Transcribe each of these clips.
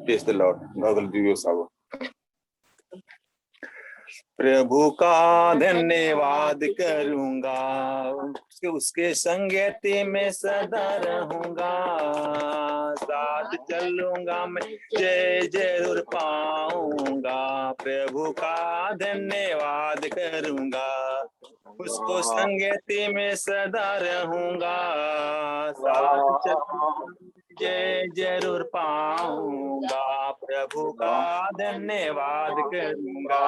Praise the Lord. God give you सब। प्रभु का धन्यवाद करूंगा, उसके संगति में सदा रहूंगा। साथ चलूंगा मैं, जय जरूर पाऊंगा। प्रभु का धन्यवाद करूंगा, उसको संगति में सदा रहूंगा। साथ चलूंगा, जय जरूर पाऊंगा। प्रभु का धन्यवाद करूंगा।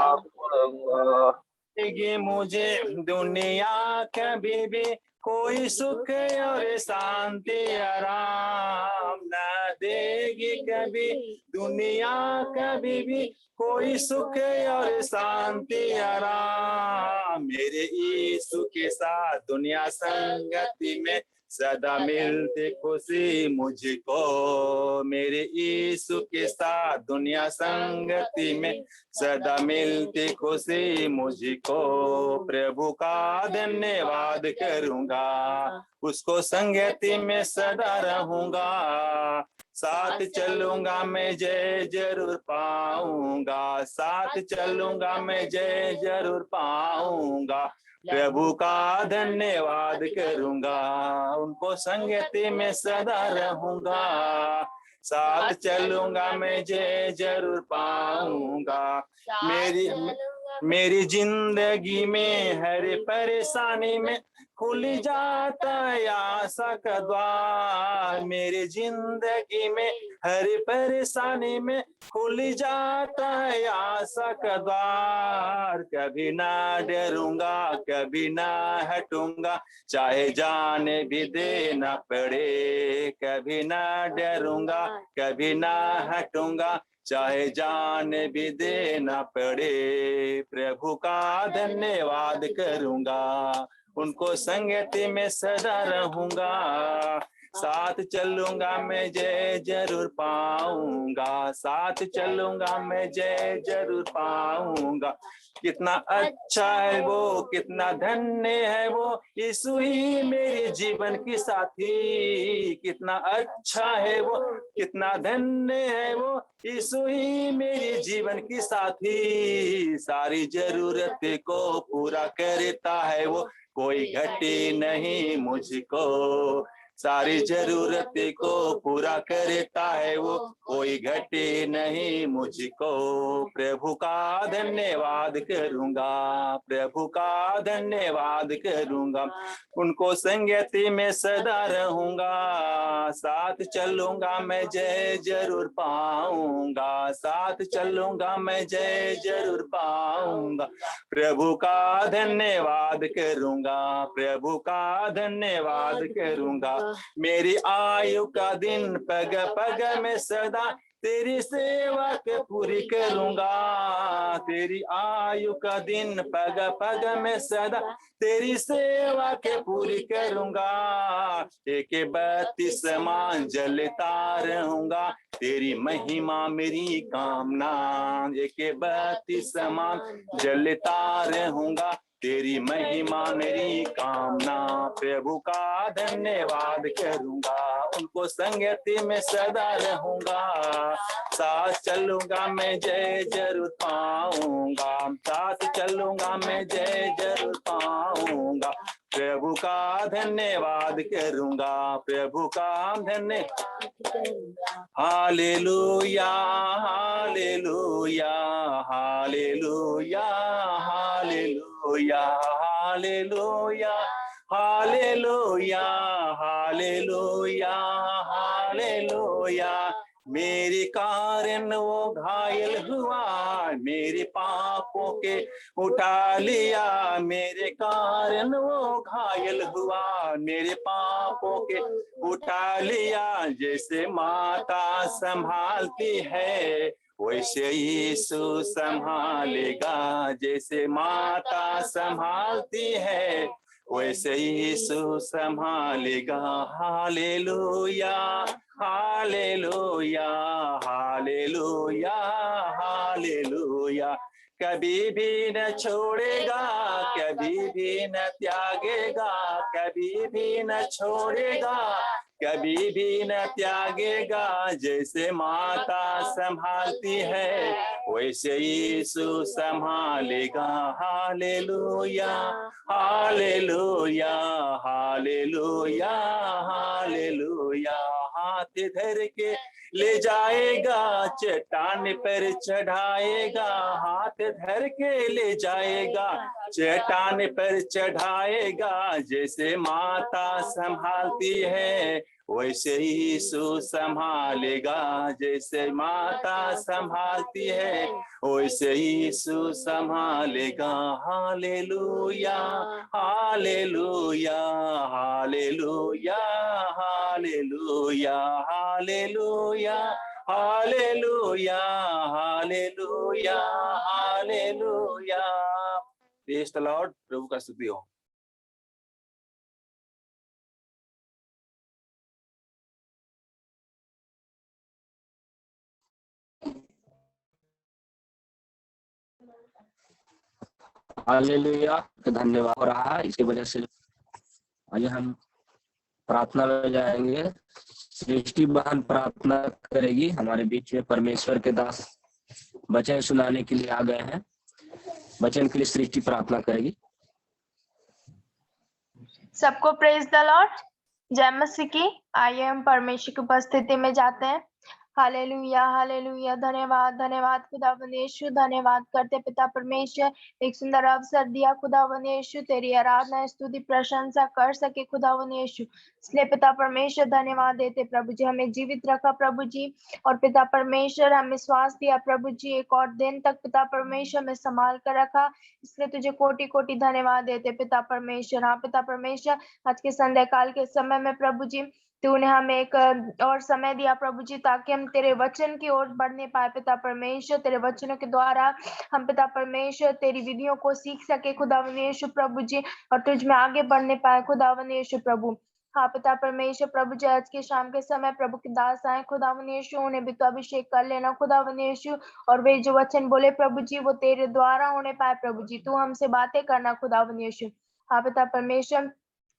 ये मुझे दुनिया कभी भी कोई सुख और शांति आराम न देगी। कभी दुनिया कभी भी कोई सुख और शांति आराम। मेरे यीशु के साथ दुनिया संगति में सदा मिलते खुशी मुझको। मेरे यीशु के साथ दुनिया संगति में सदा मिलती खुशी मुझको। प्रभु का धन्यवाद करूंगा, उसको संगति में सदा रहूंगा। साथ चलूंगा मैं, जय जरूर पाऊंगा। साथ चलूंगा मैं, जय जरूर पाऊंगा। प्रभु का धन्यवाद करूंगा, उनको संगति में सदा रहूंगा। साथ चलूंगा मैं, जय जरूर पाऊंगा। मेरी जिंदगी में हर परेशानी में खुल जाता आशा का द्वार। मेरी जिंदगी में हर परेशानी में खुल जाता आशा का द्वार। कभी ना डरूंगा, कभी ना हटूंगा, चाहे जाने भी देना पड़े। कभी ना डरूंगा, कभी ना हटूंगा, चाहे जान भी देना पड़े। प्रभु का धन्यवाद करूंगा, उनको संगति में सदा रहूंगा। साथ चलूंगा मैं, जय जरूर पाऊंगा। साथ चलूंगा मैं, जय जरूर पाऊंगा। कितना अच्छा है वो, कितना धन्य है वो, यीशु ही मेरे जीवन की साथी। कितना अच्छा है वो, कितना धन्य है वो, यीशु ही मेरे जीवन की साथी। सारी जरूरत को पूरा करता है वो, कोई घटी नहीं मुझको। सारी जरूरत को पूरा करता है वो, कोई घटी नहीं मुझको। प्रभु का धन्यवाद करूंगा, प्रभु का धन्यवाद करूंगा। उनको संगति में सदा रहूंगा। साथ चलूंगा मैं, जय जरूर पाऊंगा। साथ चलूंगा मैं, जय जरूर पाऊंगा। प्रभु का धन्यवाद करूंगा, प्रभु का धन्यवाद करूंगा। मेरी आयु का दिन पग पग में सदा तेरी सेवा के पूरी करूंगा। तेरी आयु का दिन पग पग में सदा तेरी सेवा के पूरी करूंगा। एक बत्तीसवां जलता रहूंगा, तेरी महिमा मेरी कामना। एक बत्तीसवां जलता रहूंगा, तेरी महिमा मेरी कामना। प्रभु का धन्यवाद करूंगा, उनको संगति में सदा रहूंगा। साथ चलूंगा मैं, जय जरूर पाऊंगा। साथ चलूंगा मैं, जय जरूर पाऊंगा। प्रभु का धन्यवाद करूंगा, प्रभु का धन्यवाद। Hallelujah hallelujah hallelujah hallelujah hallelujah hallelujah hallelujah hallelujah. मेरे कारण वो घायल हुआ, मेरे पापों के उठा लिया। मेरे कारण वो घायल हुआ, मेरे पापों के उठा लिया। जैसे माता संभालती है, वैसे यीशु संभालेगा। जैसे माता संभालती है, वैसे यीशु संभालेगा। Hallelujah hallelujah hallelujah hallelujah. कभी भी न छोड़ेगा, कभी भी न त्यागेगा, कभी भी न छोड़ेगा, कभी भी न त्यागेगा। जैसे माता संभालती है वैसे यीशु संभालेगा। Hallelujah hallelujah hallelujah hallelujah. हाथ धर के ले जाएगा, चट्टान पर चढ़ाएगा। हाथ धर के ले जाएगा, चट्टान पर चढ़ाएगा। जैसे माता संभालती है वैसे यीशु संभालेगा। जैसे माता संभालती है वैसे यीशु संभालेगा। Hallelujah hallelujah hallelujah hallelujah hallelujah hallelujah hallelujah hallelujah. Praise the Lord. प्रभु का स्तुति हो। हालेलुया। धन्यवाद हो रहा है, इसकी वजह से आइए हम प्रार्थना में जाएंगे। सृष्टि बहन प्रार्थना करेगी। हमारे बीच में परमेश्वर के दास वचन सुनाने के लिए आ गए हैं। वचन के लिए सृष्टि प्रार्थना करेगी। सबको प्रेज द लॉर्ड। जय मसीह की। आइए हम परमेश्वर की उपस्थिति में जाते हैं। Hallelujah hallelujah. धन्यवाद धन्यवाद खुदावंद यीशु। धन्यवाद करते पिता परमेश्वर, एक सुंदर अवसर दिया खुदावंद यीशु, तेरी आराधना स्तुति प्रशंसा कर सके खुदावंद यीशु। इसलिए पिता परमेश्वर धन्यवाद देते प्रभु जी, हमें जीवित रखा प्रभु जी। और पिता परमेश्वर हमें श्वास दिया प्रभु जी, एक और दिन तक पिता परमेश्वर में संभाल कर रखा। इसलिए तुझे कोटि कोटि धन्यवाद देते पिता परमेश्वर। हाँ पिता परमेश्वर, आज के संध्या काल के समय में प्रभु जी तूने हमें एक और समय दिया प्रभु जी, ताकि हम तेरे वचन की ओर बढ़ने पाए पिता परमेश्वर। तेरे वचनों के द्वारा हम पिता परमेश्वर तेरी विधियों को सीख सके खुदावंद यीशु प्रभु जी, और तुझ में आगे बढ़ने पाए खुदावंद यीशु प्रभु। हाँ पिता परमेश्वर प्रभु जी, आज के शाम के समय प्रभु के दास आए खुदावंद यीशु, उन्हें भी तो अभिषेक कर लेना खुदावंद यीशु। और वे जो वचन बोले प्रभु जी वो तेरे द्वारा होने पाए प्रभु जी। तू हमसे बातें करना खुदावंद यीशु। हाँ पिता परमेश्वर,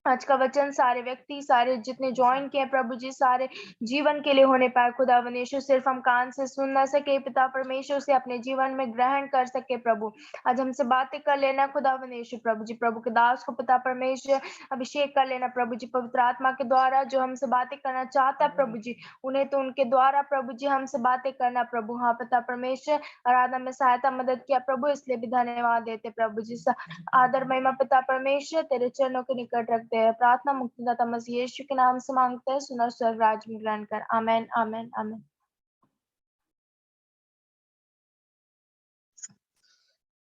आज का वचन सारे व्यक्ति, सारे जितने ज्वाइन किए प्रभु जी, सारे जीवन के लिए होने पाए खुदावंद यीशु। सिर्फ हम कान से सुन ना सके पिता परमेश्वर, से अपने जीवन में ग्रहण कर सके प्रभु। आज हमसे बातें कर लेना खुदावंद यीशु प्रभु जी। प्रभु के दास को पिता परमेश्वर अभिषेक कर लेना प्रभु जी, पवित्र आत्मा के द्वारा। जो हमसे बातें करना चाहता है प्रभु जी, उन्हें तो उनके द्वारा प्रभु जी हमसे बातें करना प्रभु। हाँ पिता परमेश्वर, आराधना में सहायता मदद किया प्रभु, इसलिए भी धन्यवाद देते प्रभु जी। आदर महिमा पिता परमेश्वर तेरे चरणों के निकट रखते हैं। प्रार्थना मुक्तिदाता मसीह यीशु के नाम से मांगते हैं, सुना स्वर्ग राज में ग्रहण कर। आमेन आमेन आमेन।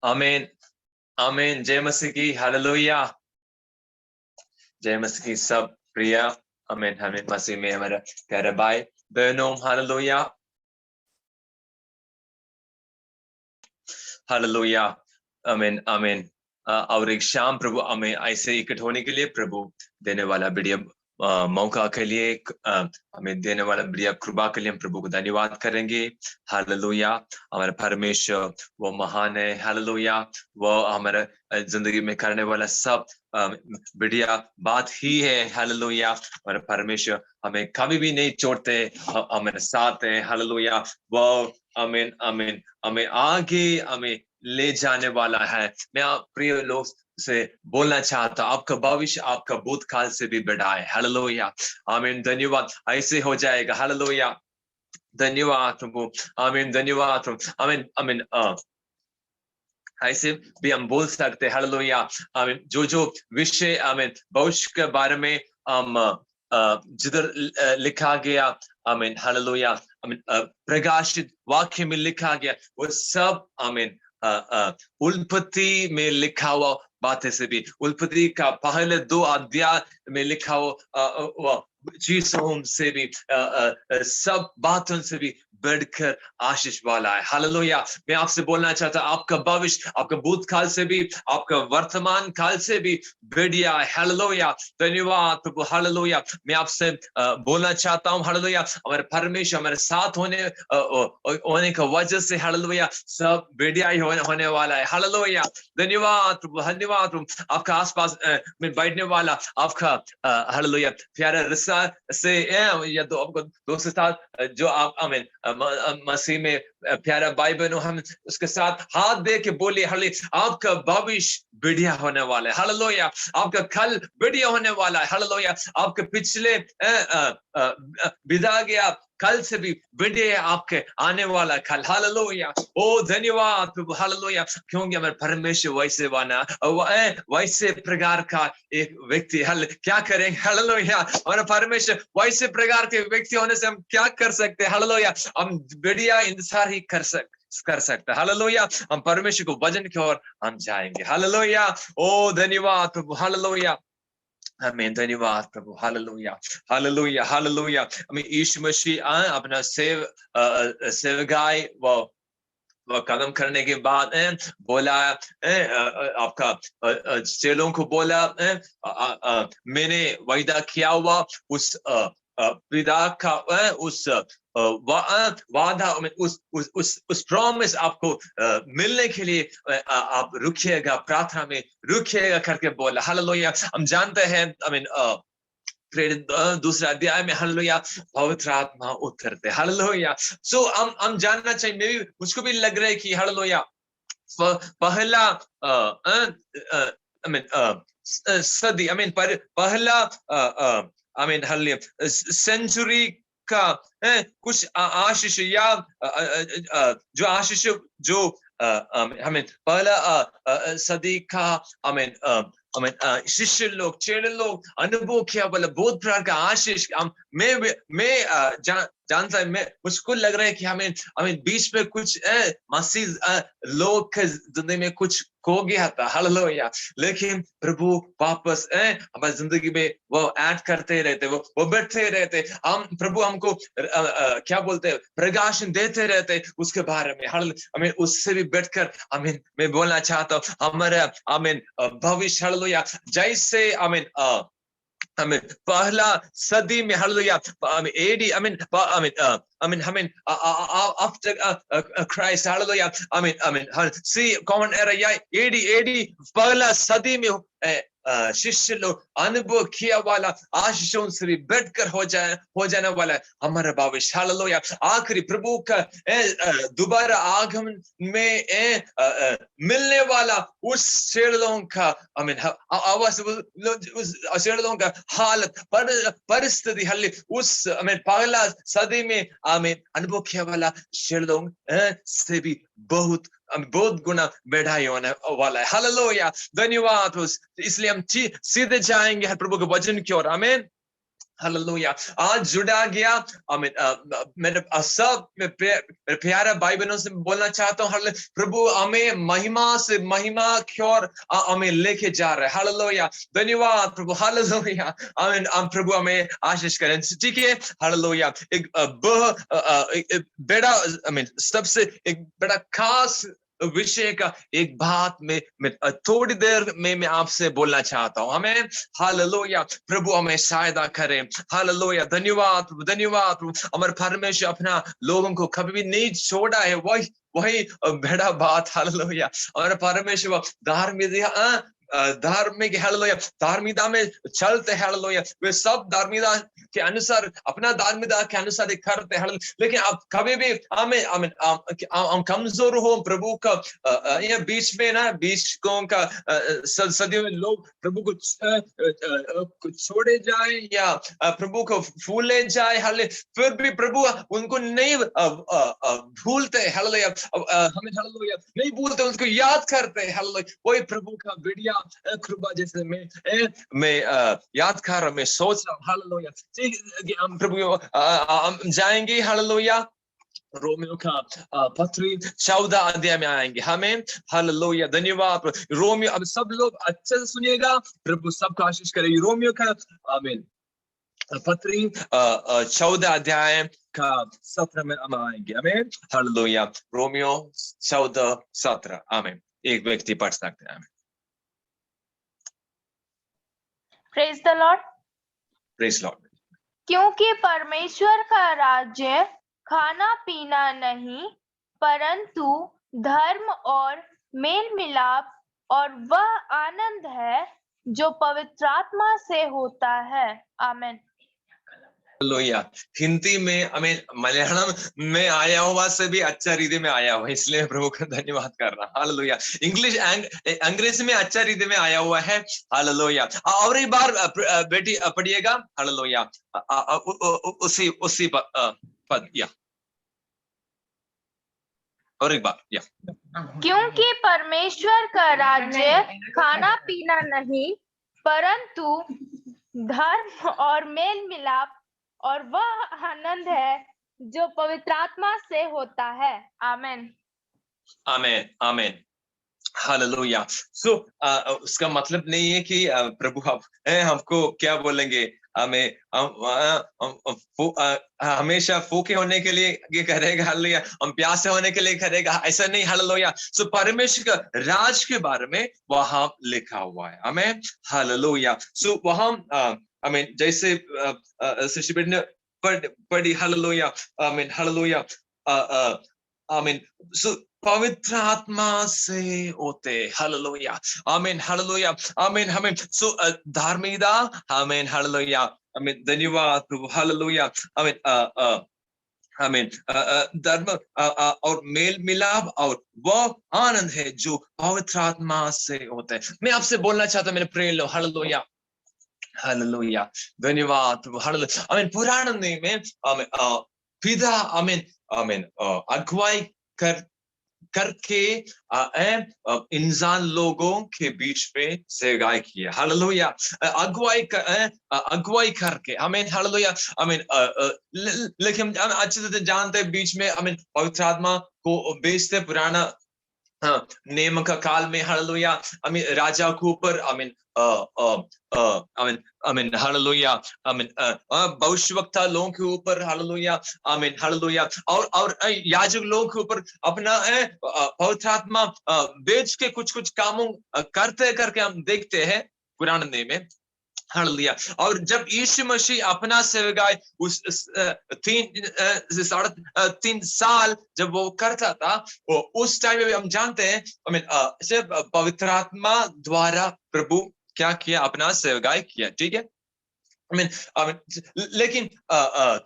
आमीन आमीन। जय मसीह की। हालेलुया। जय मसीह की सब प्रिय। आमीन आमीन। मसीह में हमारे प्यारे भाई बहनों, हालेलुया हालेलुया। आमीन आमीन। और एक शाम प्रभु हमें ऐसे इकट्ठे होने के लिए प्रभु देने वाला बढ़िया मौका के लिए, हमें देने वाला बढ़िया कृपा के लिए हम प्रभु को धन्यवाद करेंगे। हालेलुया। हमारे परमेश्वर वो महान है। हालेलुया। वो हमारे जिंदगी में करने वाला सब बढ़िया बात ही है। हालेलुया। हमारे परमेश्वर हमें कभी भी नहीं छोड़ते, हमारे साथ है। हालेलुया। वो आमीन आमीन हमें आगे हमें ले जाने वाला है। मैं आप प्रिय लोग से बोलना चाहता, आपका भविष्य आपका भूतकाल से भी बड़ा है। हालेलुया। आमीन। धन्यवाद। ऐसे हो जाएगा। हालेलुया। धन्यवाद प्रभु। आमीन। धन्यवाद प्रभु। आमीन आमीन। ऐसे भी हम बोल सकते हैं। हालेलुया। आमीन। जो विषय आमीन भविष्य के बारे में हम जिधर लिखा गया, आमीन हालेलुया, आमीन प्रकाशित वाक्य में लिखा गया, वो सब आमीन उत्पत्ति में लिखा हुआ बातें से भी, उत्पत्ति का पहले 2 अध्याय में लिखा हुआ चीजों से भी, सब बातों से भी बढ़कर आशीष वाला है। हालेलुया। मैं आपसे बोलना चाहता हूं, आपका भविष्य आपका भूतकाल से भी, आपका वर्तमान काल से भी बढ़िया है। हालेलुया। धन्यवाद प्रभु। हालेलुया। मैं आपसे बोलना चाहता हूं, हालेलुया, हमारे परमेश्वर हमारे साथ होने का वजह से, हालेलुया, सब बढ़िया ही होने वाला है। हालेलुया। धन्यवाद प्रभु। धन्यवाद प्रभु। आपका आसपास में बैठने वाला आपका हालेलुया प्यारा रिश्ता से या तो आपको दोस्त साथ जो आप आमीन मसीह में प्यारा भाई बहनों, हम उसके साथ हाथ दे के बोलिए, हालेलुया, आपका भविष्य बढ़िया होने वाला है। हालेलुया। आपका कल बढ़िया होने वाला है। हालेलुया। आपके पिछले बिता गया कल से भी बढ़िया आपके आने वाला कल। हालेलुया। ओ धन्यवाद प्रभु। हालेलुया। क्योंकि हमारे परमेश्वर वैसे प्रकार का एक व्यक्ति, क्या करेंगे? हालेलुया। हमारे परमेश्वर वैसे प्रकार के व्यक्ति होने से हम क्या कर सकते हैं? हालेलुया। हम बढ़िया इंतजार ही कर सकते हैं। हालेलुया। हम परमेश्वर को वचन की ओर हम जाएंगे। हालेलुया। ओ धन्यवाद प्रभु। हालेलुया। आमीन। धन्यवाद प्रभु। हालेलुया। हालेलुया। हालेलुया। हमें यीशु मसीह अपना सेवकाई वो कदम करने के बाद बोला, आपका चेलों को बोला, मैंने वायदा किया हुआ उस पिता का उस वादा, उस प्रॉमिस आपको मिलने के लिए आप रुकिएगा, प्रार्थना में रुकिएगा करके बोला। हालेलुया। हम जानते हैं, दूसरा अध्याय में हालेलुया पवित्र आत्मा उतरते। हालेलुया। सो हम जानना चाहिए, मुझको भी लग रहा है कि हालेलुया पहला सदी पहला हालेलुया सेंचुरी का कुछ आशीष या जो आशीष जो हमें पहला सदी का शिष्य लोग, चेले लोग अनुभव किया, बोला बहुत प्रकार का आशीष मैं जानता है। मुझको लग रहा है कि हमें बीच में कुछ मसीह लोग के जिंदगी में कुछ खो गया था। हालेलुया। लेकिन प्रभु वापस हमारी जिंदगी में वो ऐड करते रहते, वो बैठते रहते। प्रभु हमको क्या बोलते हैं, प्रकाशन देते रहते उसके बारे में। हमें उससे भी बैठकर मैं बोलना चाहता हूँ, हमारा भविष्य हालेलुया जैसे हमें पहला सदी में हालेलुया एडी हमें after Christ hallelujah see common era या एडी पहला सदी में शिष्य लोग अनुभव किया वाला आशीषों से भी बढ़कर हो जाने वाला है हमारा भविष्य। हालेलुया। आखिरी प्रभु का दोबारा आगमन में मिलने वाला उस शेरों का आवाज, उस शेरों का हालत परिस्थिति, उस पहला सदी में अनुभव किया वाला शेरों से भी बहुत गुना बढ़ाई होने वाला है। हालेलुया। धन्यवाद। इसलिए हम सीधे जाएंगे प्रभु के वचन की ओर। आमीन। हालेलुया। आज जुड़ा गया मेरे सब प्यारे भाई बहनों से बोलना चाहता हूँ, प्रभु हमें महिमा से महिमा की ओर हमें लेके जा रहे हैं। हालेलुया। धन्यवाद प्रभु। हालेलुया। आमीन। प्रभु हमें आशीष करें। ठीक है। हालेलुया। एक बड़ा सबसे एक बड़ा खास विषय का एक बात में थोड़ी देर में मैं आपसे बोलना चाहता हूं। हमें हालेलुया प्रभु हमें सहायता करें। हालेलुया। धन्यवाद प्रभु। धन्यवाद प्रभु। हमारे परमेश्वर अपना लोगों को कभी भी नहीं छोड़ा है, वही बड़ा बात। हालेलुया। हमारे परमेश्वर धार्मिक हालेलुया धार्मिकता में चलते। हालेलुया। वे सब धार्मिकता के अनुसार अपना धार्मिकता के अनुसार करते हैं। लेकिन आप कभी भी हम कमजोर हो प्रभु का ये बीच में ना, बीच का सदियों में लोग प्रभु को छोड़े जाए या प्रभु को भूले जाए, फिर भी प्रभु उनको नहीं भूलते। हालेलुया। हमें हालेलुया नहीं भूलते, उसको याद करते। हालेलुया। वही प्रभु का बढ़िया कृपा जैसे मैं याद कर रहा, मैं सोच रहा हूँ। हालेलुया। हम प्रभु हम जाएंगे हालेलुया रोमियो का पत्री 14 अध्याय में आएंगे हमें। हालेलुया। धन्यवाद। रोमियो, अब सब लोग अच्छे से सुनिएगा, प्रभु सबको आशीष करेगी। रोमियो का आमीन पत्री 14 अध्याय का 17 में हम आएंगे। आमीन, हालेलुया। रोमियो 14:17। आमीन, एक व्यक्ति पढ़ सकते हैं। Praise the Lord. Praise Lord. क्योंकि परमेश्वर का राज्य खाना पीना नहीं परंतु धर्म और मेल मिलाप और वह आनंद है जो पवित्र आत्मा से होता है। आमीन। हालेलुया। हिंदी में, आमीन, मलयालम में आया हुआ से भी अच्छा रीति में आया हुआ, इसलिए प्रभु का धन्यवाद कर रहा। हालेलुया। इंग्लिश अंग्रेजी में अच्छा रीति में आया हुआ है। हालेलुया। और एक बार बेटी पढ़िएगा। हालेलुया। उसी पद या और एक बार या। क्योंकि परमेश्वर का राज्य खाना पीना नहीं परंतु धर्म और मेल मिलाप और वह आनंद है जो पवित्र आत्मा से होता है। आमीन। आमीन, आमीन, हालेलुया। सो उसका मतलब नहीं है कि प्रभु हमको क्या बोलेंगे, हमें हमेशा भूखे होने के लिए करेगा। हालेलुया। हम प्यासे होने के लिए करेगा, ऐसा नहीं। हालेलुया। सो परमेश्वर का राज के बारे में वहां लिखा हुआ है। आमीन, हालेलुया। सो वहां आमीन, जैसे सिस्टर ने पढ़ी। हालेलुया, आमीन, हालेलुया, आमीन। सो पवित्र आत्मा से होते। हालेलुया, आमीन, हालेलुया, आमीन, आमीन। सो धार्मिकता, आमीन, हालेलुया, आमीन, धन्यवाद प्रभु। हालेलुया, आमीन, आमीन, धर्म और मेल मिलाप और वह आनंद है जो पवित्र आत्मा से होता है। मैं आपसे बोलना चाहता हूं मेरे प्रिय लोग। हालेलुया, हालेलुया, धन्यवाद प्रभु। हालेलुया, आमीन। पुराने नियम में आमीन पिता, आमीन, आमीन, अगुवाई करके इंसान लोगों के बीच में सेवकाई किया। हालेलुया, अगुवाई करके। आमीन, हालेलुया, आमीन। लेकिन हम अच्छे से जानते हैं बीच में आमीन पवित्र आत्मा को भेजते पुराना नियम का काल में। हालेलुया, आमीन, राजा के ऊपर आमीन आमीन, आमीन, हालेलुया, आमीन, भविष्यवक्ता लोगों के ऊपर। हालेलुया, आमीन, हालेलुया, और याजक लोगों के ऊपर अपना पवित्र आत्मा बेच के कुछ कामों करके हम देखते हैं पुराने नियम में। हालेलुया। और जब यीशु मसीह अपना सेवकाई उस 3 साल जब वो करता था, वो उस टाइम में हम जानते हैं सिर्फ पवित्र आत्मा द्वारा प्रभु क्या किया, अपना सेवकाई किया। ठीक है, लेकिन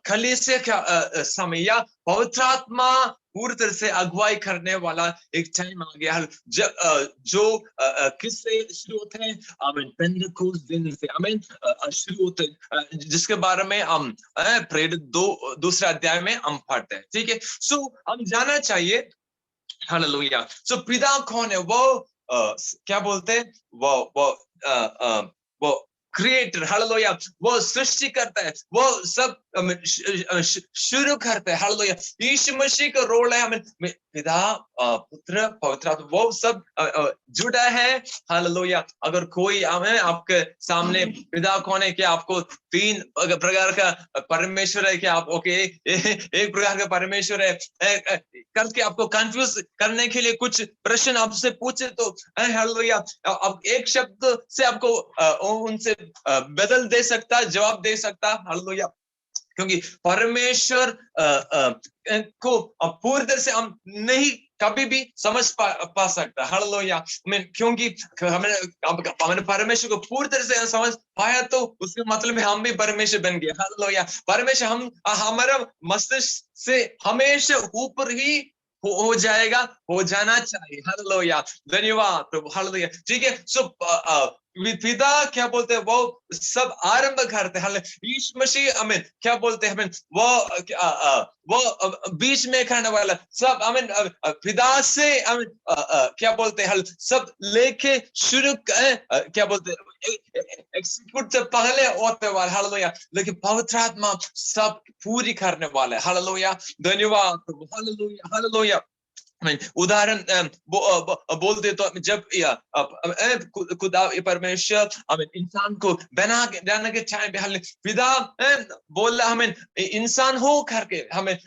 कलीसिया का समय या पवित्र आत्मा पूरी तरह से अगुवाई करने वाला एक टाइम आ गया जो किससे शुरू होते हैं, आमीन, पेंटेकोस्ट दिन से आमीन शुरू होते हैं, जिसके बारे में हम प्रेरित 2 अध्याय में हम पढ़ते हैं। ठीक है, सो हम जानना चाहिए। हालेलुया। सो पिता कौन है? वो क्या बोलते हैं, वो क्रिएटर। हालेलुया, वो सृष्टि करता है, वो सब शुरू करता है। हालेलुया, यीशु मसीह का रोल है हमें पिता, पुत्र, पवित्र आत्मा, वो सब जुड़ा है। हालेलुया। अगर कोई आपके सामने पिता कौन है, क्या आपको 3 प्रकार का परमेश्वर है क्या? आप ओके एक प्रकार का परमेश्वर है करके आपको कंफ्यूज करने के लिए कुछ प्रश्न आपसे पूछे तो हालेलुया अब एक शब्द से आपको उनसे बदल दे सकता, जवाब दे सकता। हालेलुया, क्योंकि परमेश्वर को पूरी तरह से हम नहीं कभी भी समझ पा सकता। हालेलुया, क्योंकि हमने परमेश्वर को पूरी तरह से समझ पाया तो उसके मतलब में हम भी परमेश्वर बन गए। हालेलुया, परमेश्वर हमारा मस्तिष्क से हमेशा ऊपर ही हो जाएगा, हो जाना चाहिए। हालेलुया, धन्यवाद प्रभु। हालेलुया, ठीक है। सो पिता क्या बोलते हैं, वो सब आरंभ करते हैं। यीशु मसीह आमीन क्या बोलते हैं, आमीन वो बीच में करने वाला सब आमीन पिता से आमीन क्या बोलते हैं, सब लेके शुरू क्या बोलते हैं एक्सिक्यूट से पहले होते वाले। हालेलुया, लेकिन पवित्र आत्मा सब पूरी करने वाले। हालेलुया, धन्यवाद प्रभु। हालेलुया, हालेलुया, उदाहरण बोलते तो जब खुदा परमेश्वर इंसान को बनाने के टाइम पे पिता बोल रहा हमें इंसान हो करके हमें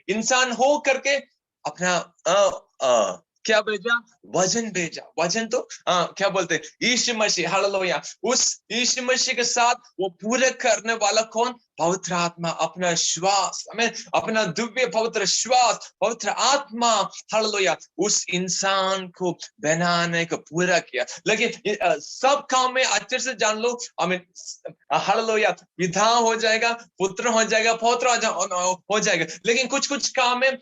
इंसान हो करके अपना क्या भेजा, वजन तो क्या बोलते हैं, यीशु मसीह, हालेलुया। उस यीशु मसीह के साथ वो पूरे करने वाला कौन? पवित्र आत्मा, अपना श्वास, अपना दिव्य पवित्र श्वास, पवित्र आत्मा, हालेलुया, उस इंसान को बनाने को पूरा किया। लेकिन सब काम में अच्छे से जान लो, हालेलुया, पिता हो जाएगा, पुत्र हो जाएगा, पौत्र हो जाएगा, लेकिन कुछ काम में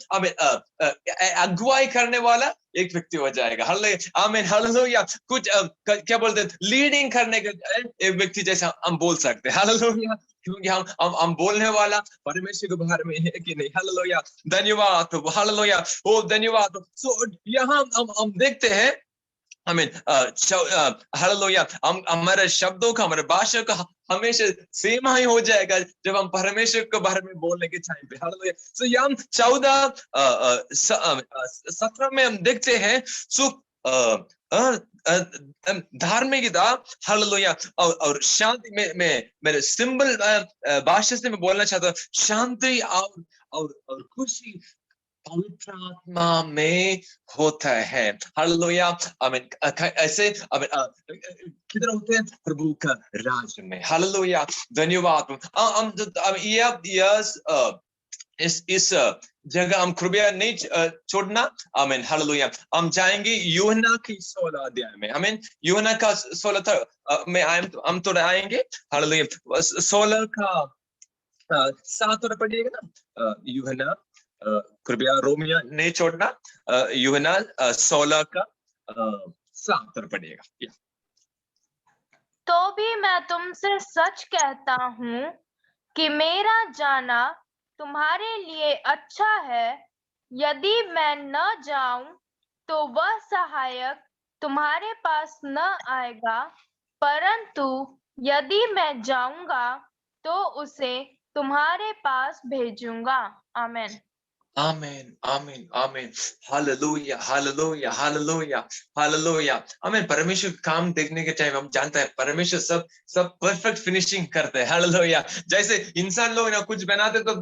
अगुवाई करने वाला एक व्यक्ति हो जाएगा। हालेलुया, आमीन, हालेलुया। कुछ क्या बोलते हैं, लीडिंग करने का एक व्यक्ति जैसा हम बोल सकते हैं। हालेलुया, क्योंकि हम बोलने वाला परमेश्वर के बारे में है कि नहीं। हालेलुया, धन्यवाद प्रभु, हालेलुया, ओ धन्यवाद। सो यहाँ हम देखते हैं, हालेलुया, हमारे शब्दों का, हमारे भाषा का हमेशा सेम ही हो जाएगा जब हम परमेश्वर के बारे में बोलने के टाइम पे। हालेलुया। सो यहाँ 14:17 में हम देखते हैं, सो धार्मिकता, हालेलुया, और शांति में मेरे सिंपल भाषा से मैं बोलना चाहता हूँ, शांति और खुशी पवित्र आत्मा में होता है। हालेलुया, आमीन। ऐसे किधर होते हैं? प्रभु का राज में। हालेलुया, धन्यवाद। इस जगह हम कृपया नहीं छोड़ना। आमीन, हालेलुया। हम जाएंगे यूहन्ना की 16 अध्याय में। आमीन, यूहन्ना का 16 में हम तो आएंगे। हालेलुया, 16 का 7 पढ़िएगा ना। यूहन्ना, कृपया रोमिया नहीं छोड़ना। यूहन्ना 16 का 7 पढ़िएगा। तो भी मैं तुमसे सच कहता हूँ कि मेरा जाना तुम्हारे लिए अच्छा है। यदि मैं न जाऊं तो वह सहायक तुम्हारे पास न आएगा, परंतु यदि मैं जाऊंगा तो उसे तुम्हारे पास भेजूंगा। आमीन, आमीन, आमीन, आमीन, हालेलुया, हालेलुया, हालेलुया, हालेलुया। आमीन। परमेश्वर काम देखने के टाइम हम जानते हैं परमेश्वर सब परफेक्ट फिनिशिंग करते हैं। हालेलुया। जैसे इंसान लोग ना कुछ बनाते तो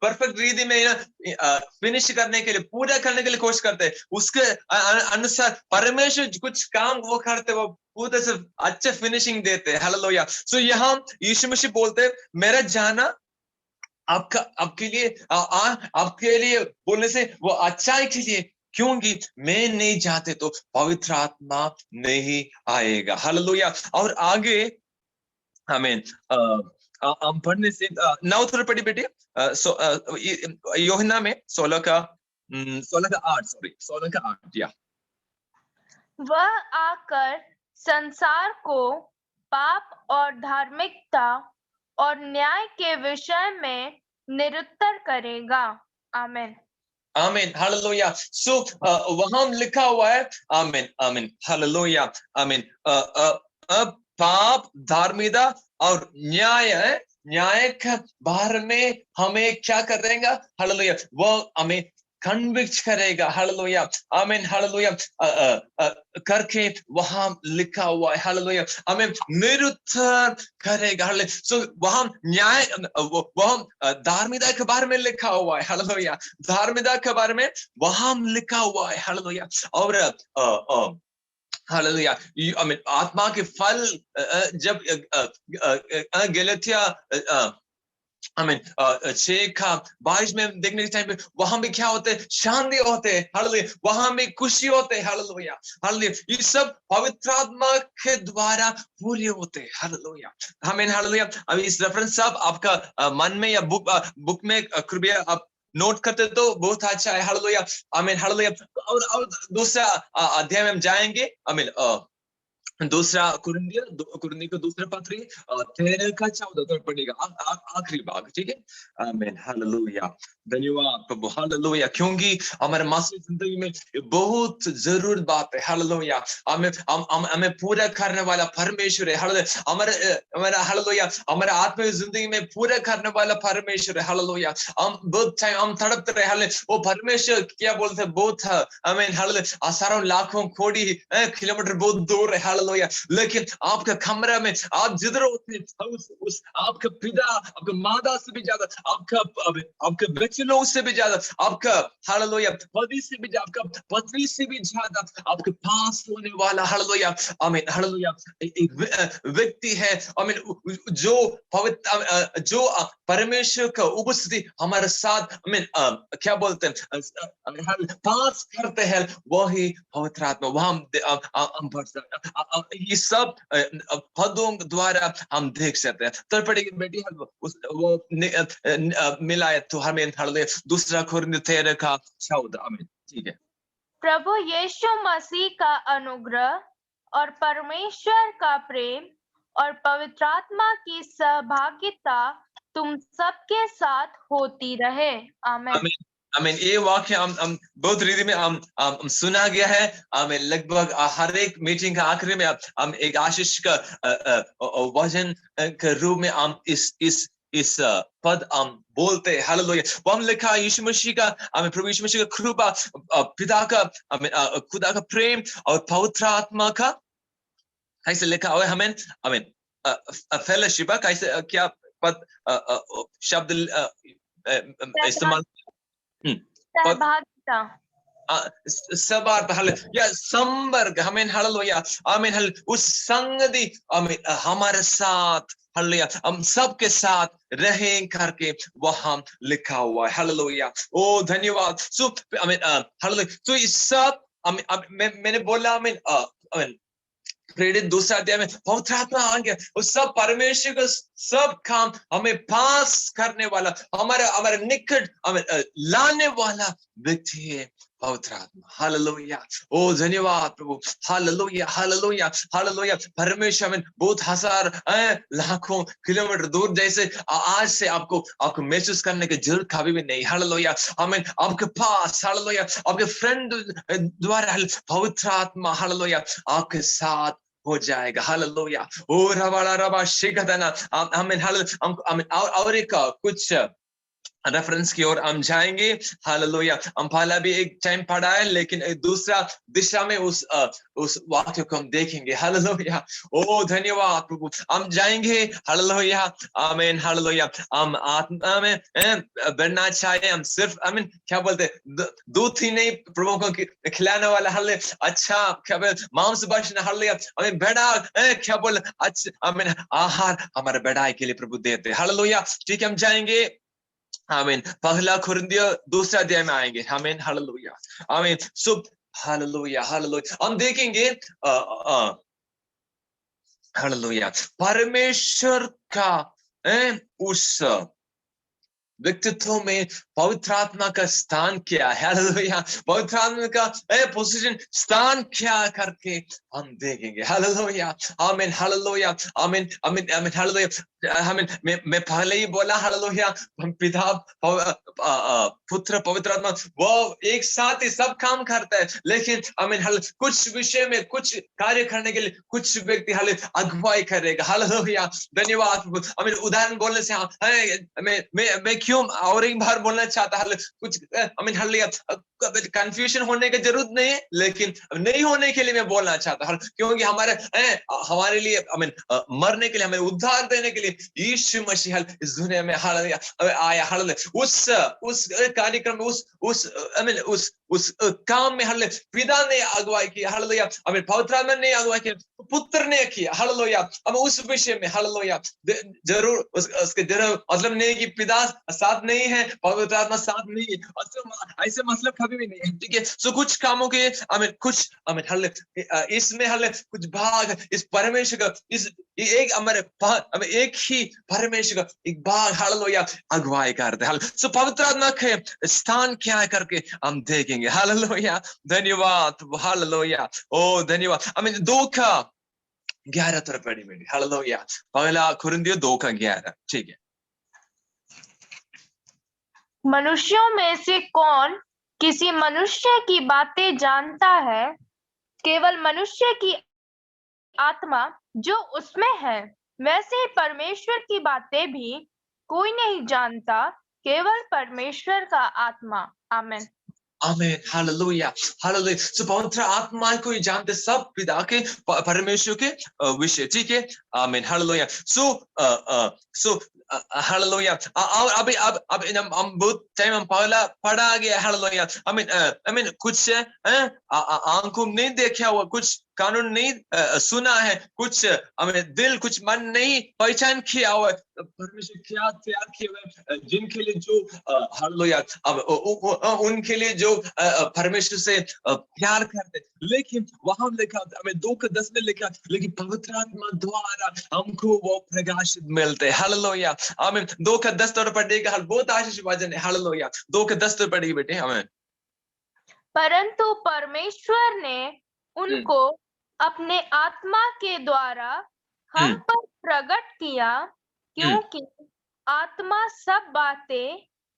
परफेक्ट रीति में ना फिनिश करने के लिए, पूरा करने के लिए कोशिश करते हैं, उसके अनुसार परमेश्वर कुछ काम वो करते, वो पूरे से अच्छे फिनिशिंग देते हैं। हालेलुया। सो यहाँ यीशु मसीह बोलते, मेरा जाना आपके लिए बोलने से वो अच्छाई के लिए, क्योंकि मैं नहीं चाहते तो पवित्र आत्मा नहीं आएगा। हालेलुया। और आगे आमीन, हम पढ़ने से 9 पढ़ी बेटे, यूहन्ना में 16 का 8 या वह आकर संसार को पाप और धार्मिकता और न्याय के विषय में निरुत्तर करेगा। आमीन, आमीन, हालेलुया। सो वहां लिखा हुआ है, आमीन, आमीन, हालेलुया, आमीन, पाप, धार्मिकता और न्याय के बारे में हमें क्या करेगा? हालेलुया, वो हमें कन्विक्ट करेगा। हालेलुया, आमीन, हालेलुया, करके वहां लिखा हुआ है। हालेलुया, हमें निरुत्तर करेगा। हालेलुया। सो वहां न्याय, वहां धार्मिकता के बारे में लिखा हुआ है। हालेलुया, धार्मिकता के बारे में वहां लिखा हुआ है। हालेलुया। और हालेलुया, आमीन, आत्मा के फल जब गलतिया आमीन 6:22 में देखने के टाइम पे वहां भी क्या होते हैं? शांति होते हैं। हालेलुया, वहां भी खुशी होते हैं। हालेलुया, हालेलुया, ये सब पवित्र आत्मा के द्वारा पूरे होते हैं। हालेलुया, आमीन, हालेलुया। अभी इस रेफरेंस सब आपका मन में या बुक में कृपया आप नोट करते तो बहुत अच्छा है। हालेलुया, आमीन, हालेलुया। और दूसरा अध्याय में हम जाएंगे। आमीन, दूसरा कुरिन्थियों का दूसरा पत्री 13 का 14 तक पढ़ेगा, आखिरी भाग, ठीक है। आमीन, हालेलुया, धन्यवाद प्रभु, हालेलुया, क्योंकि हमारे मासिक जिंदगी में ये बहुत जरूर बात है, हालेलुया। हमें पूरा करने वाला परमेश्वर है, हालेलुया, हमारा हालेलुया, हमारे आत्मिक जिंदगी में पूरा करने वाला परमेश्वर है, हालेलुया। हम बहुत टाइम हम तड़पते रहे, हालेलुया, वो परमेश्वर क्या बोलते हैं, बहुत आमीन, हालेलुया, हजारों लाखों कोटि किलोमीटर बहुत दूर है, हालेलुया, लेकिन आपका कमरा में आप जिधर होते उस आपका पिता, आपका माता से भी ज्यादा, आपके बच्चे लोग से भी ज्यादा, आपका हालेलुया पति से भी, आपका पत्नी से भी ज्यादा आपके पास होने वाला, हालेलुया, आमीन, हालेलुया, एक व्यक्ति है, आमीन, जो पवित्र, जो परमेश्वर का उपस्थिति हमारे साथ, आमीन, क्या बोलते हैं, पास करते हैं, वही पवित्र आत्मा, वह हम पढ़ सकते, ये सब पदों द्वारा हम देख सकते हैं। तो पढ़ेगी बेटी वो मिला है, तो हमें दूसरा कुरिन्थियों 13 का 14, आमीन, ठीक है। प्रभु यीशु मसीह का अनुग्रह और परमेश्वर का प्रेम और पवित्र आत्मा की सहभागिता तुम सबके साथ होती रहे, आमीन। आमीन, ये वाक्य हम बहुत रीति में हम सुना गया है, हमें लगभग हर एक मीटिंग का आखिरी में हम एक आशीष का वचन के रूप में हम इस पद हम बोलते हैं, हालेलुया। वो हम लिखा यीशु मसीह का, हमें प्रभु यीशु मसीह का कृपा, पिता का, खुदा का प्रेम और पवित्र आत्मा का, कैसे लिखा हुआ है, हमें आमीन, फेलोशिप, कैसे क्या पद शब्द इस्तेमाल, सहभागिता, सबार या संपर्क, हमें हालेलुया, आमीन, उस संगति, आमीन, हमारे साथ, हालेलुया, हम सबके साथ रहें करके वहां लिखा हुआ है, हालेलुया, ओ धन्यवाद। सो आमीन, हालेलुया, तो इस सब मैंने बोला, आमीन, आमीन, प्रेरित दूसरा अध्याय में पवित्र आत्मा आ गया, वो सब परमेश्वर का सब काम हमें पास करने वाला, हमारे निकट हमें लाने वाला व्यक्ति है पवित्र आत्मा, हालेलुया, ओ धन्यवाद प्रभु, हालेलुया, हालेलुया, हालेलुया। परमेश्वर में बहुत हजार लाखों किलोमीटर दूर जैसे आज से आपको महसूस करने की जरूरत कभी भी नहीं, हालेलुया, हमें आपके पास, हालेलुया, आपके फ्रेंड द्वारा पवित्र आत्मा, हालेलुया, आपके साथ हो जाएगा, हालेलुया, ओ रवाला रवा शिकदना, हमें और एक कुछ रेफरेंस की ओर हम जाएंगे, हालेलुया। हम पहला भी एक टाइम पढ़ा है, लेकिन एक दूसरा दिशा में उस वाक्य को हम देखेंगे, हालेलुया, ओ धन्यवाद प्रभु। हम जाएंगे, हालेलुया, आमीन, हालेलुया, हम आत्मा में बढ़ना चाहिए, हम सिर्फ आमीन क्या बोलते दूध ही नहीं प्रभु को खिलाने वाला, हालेलुया, अच्छा क्या बोल मांस बचना, हालेलुया, हमें बढ़ा क्या बोल अच्छा, आमीन, आहार हमारे बढ़ाई के लिए प्रभु देते, हालेलुया, ठीक है। हम जाएंगे, आमीन, पहला कुरिन्थियों दूसरा अध्याय में आएंगे, आमीन, हालेलुया, आमीन, सुब हालेलुया, हालेलुया। हम देखेंगे हालेलुया, परमेश्वर का उस व्यक्तित्व में पवित्र आत्मा का स्थान क्या है, हालेलुया, पवित्र आत्मा का पोजीशन स्थान क्या करके हम देखेंगे, हालेलुया, आमीन, हालेलुया, आमीन, आमीन, आमीन, हालेलुया, आमीन। मैं पहले ही बोला, हालेलुया, हम पिता, पुत्र, पवित्र आत्मा वो एक साथ ही सब काम करता है, लेकिन आमीन, कुछ विषय में कुछ कार्य करने के लिए कुछ व्यक्ति अगुवाई करेगा, हालेलुया, धन्यवाद, आमीन। उदाहरण बोलने से मैं क्यों और एक बार बोलना चाहता है, कुछ आमीन, हालेलुया, कंफ्यूजन होने की जरूरत नहीं है, लेकिन नहीं होने के लिए मैं बोलना चाहता हूं, क्योंकि हमारे लिए आमीन मरने के लिए, हमें उद्धार देने के लिए यीशु मसीह इस दुनिया में हालेलुया आया, हालेलुया, उस कार्यक्रम में उस काम में हालेलुया पिता ने अगुवाई की, हालेलुया, आमीन, पवित्र आत्मा ने अगुवाई की, पुत्र ने किया, हालेलुया। अब उस विषय में हालेलुया जरूर उसके जरूर मतलब नहीं कि पिता साथ नहीं है, पवित्र आत्मा साथ नहीं है, ऐसे मतलब कभी भी नहीं है, ठीक है। सो कुछ कामों के आमीन, कुछ आमीन इसमें कुछ भाग इस परमेश्वर का, इस एक हमारे एक ही परमेश्वर का एक भाग हालेलुया अगुवाई करते हैं, सो पवित्र आत्मा के स्थान क्या है करके हम देखेंगे, हालेलुया, धन्यवाद, हालेलुया, ओ धन्यवाद, आमीन। दो का 11 तरह पढ़ी बेटी, हालेलुया। पहला कुरिन्थियों 2:11, ठीक है। मनुष्यों में से कौन किसी मनुष्य की बातें जानता है? केवल मनुष्य की आत्मा जो उसमें है, वैसे ही परमेश्वर की बातें भी कोई नहीं जानता, केवल परमेश्वर का आत्मा। आमीन। आमीन, हालेलुया, हालेलुया। सो पवित्र आत्मा को ही जानते सब पिता के परमेश्वर के विषय, ठीक है। आमीन, हालेलुया। सो हालेलुया। और अभी अब हम बहुत टाइम हम पहला पढ़ा गया, हालेलुया। आमीन कुछ आंखों नहीं देखा हुआ, कुछ कानून नहीं सुना है, कुछ हमें दिल कुछ मन नहीं पहचान किया हुआ, परमेश्वर क्या तैयार किए हुए जिनके लिए जो हालेलुया, अब उनके लिए जो परमेश्वर से प्यार करते। लेकिन वहां लिखा, हमें 2:10 में लिखा, लेकिन पवित्र आत्मा द्वारा हमको वो प्रकाशित मिलते। हालेलुया, आमीन। 2:10 तो पढ़ेगा, हर बहुत आशीष वचन है, हालेलुया। 2:10 तो पढ़ेगी बेटे, आमीन। परंतु परमेश्वर ने उनको अपने आत्मा के द्वारा हम पर प्रकट किया, क्योंकि आत्मा सब बातें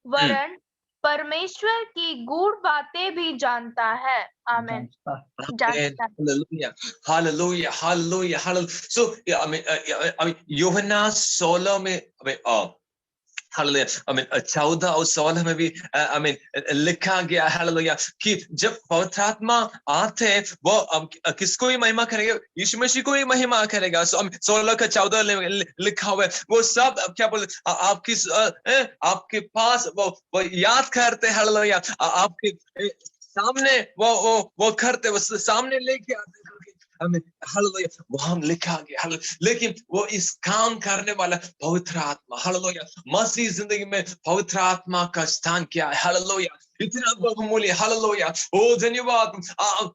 वरन परमेश्वर की गूढ़ बातें भी जानता है। आमीन। जानता है। Hallelujah, hallelujah, hallelujah, hallelujah. So Yuhanna 16 में हालेलुया, 14 और 16 में भी लिखा गया, हालेलुया, कि जब पवित्र आत्मा आते हैं वो किसको ही महिमा करेगा? यीशु मसीह को ही महिमा करेगा। 16:14 में लिखा हुआ है, वो सब क्या बोलते, आपके पास वो याद करते, हालेलुया, आपके सामने वो करते, वो सामने लेके आते, हालेलुया, वहां लिखा गया। लेकिन वो इस काम करने वाला पवित्र आत्मा, हालेलुया, मसीह जिंदगी में पवित्र आत्मा का स्थान क्या है, हालेलुया, इतना बहुमूल्य, हालेलुया। ओ धन्यवाद,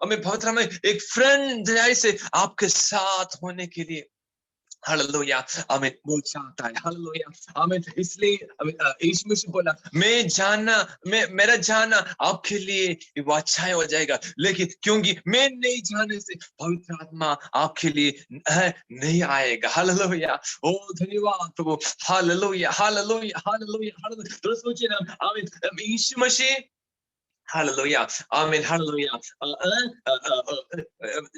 हमें पवित्र में एक फ्रेंड जैसे आपके साथ होने के लिए, हालेलुया, आमीन, वो चाहता है, हालेलुया, आमीन। इसलिए यीशु मसीह बोला, मेरा जाना आपके लिए वो अच्छा हो जाएगा, लेकिन क्योंकि मैं नहीं जाने से पवित्र आत्मा आपके लिए नहीं आएगा, हालेलुया। ओ धन्यवाद प्रभु, हालेलुया, हालेलुया, हालेलुया, हालेलुया। तो सोचिए ना, आमीन, यीशु मसीह, हालेलुया, आमीन, हालेलुया,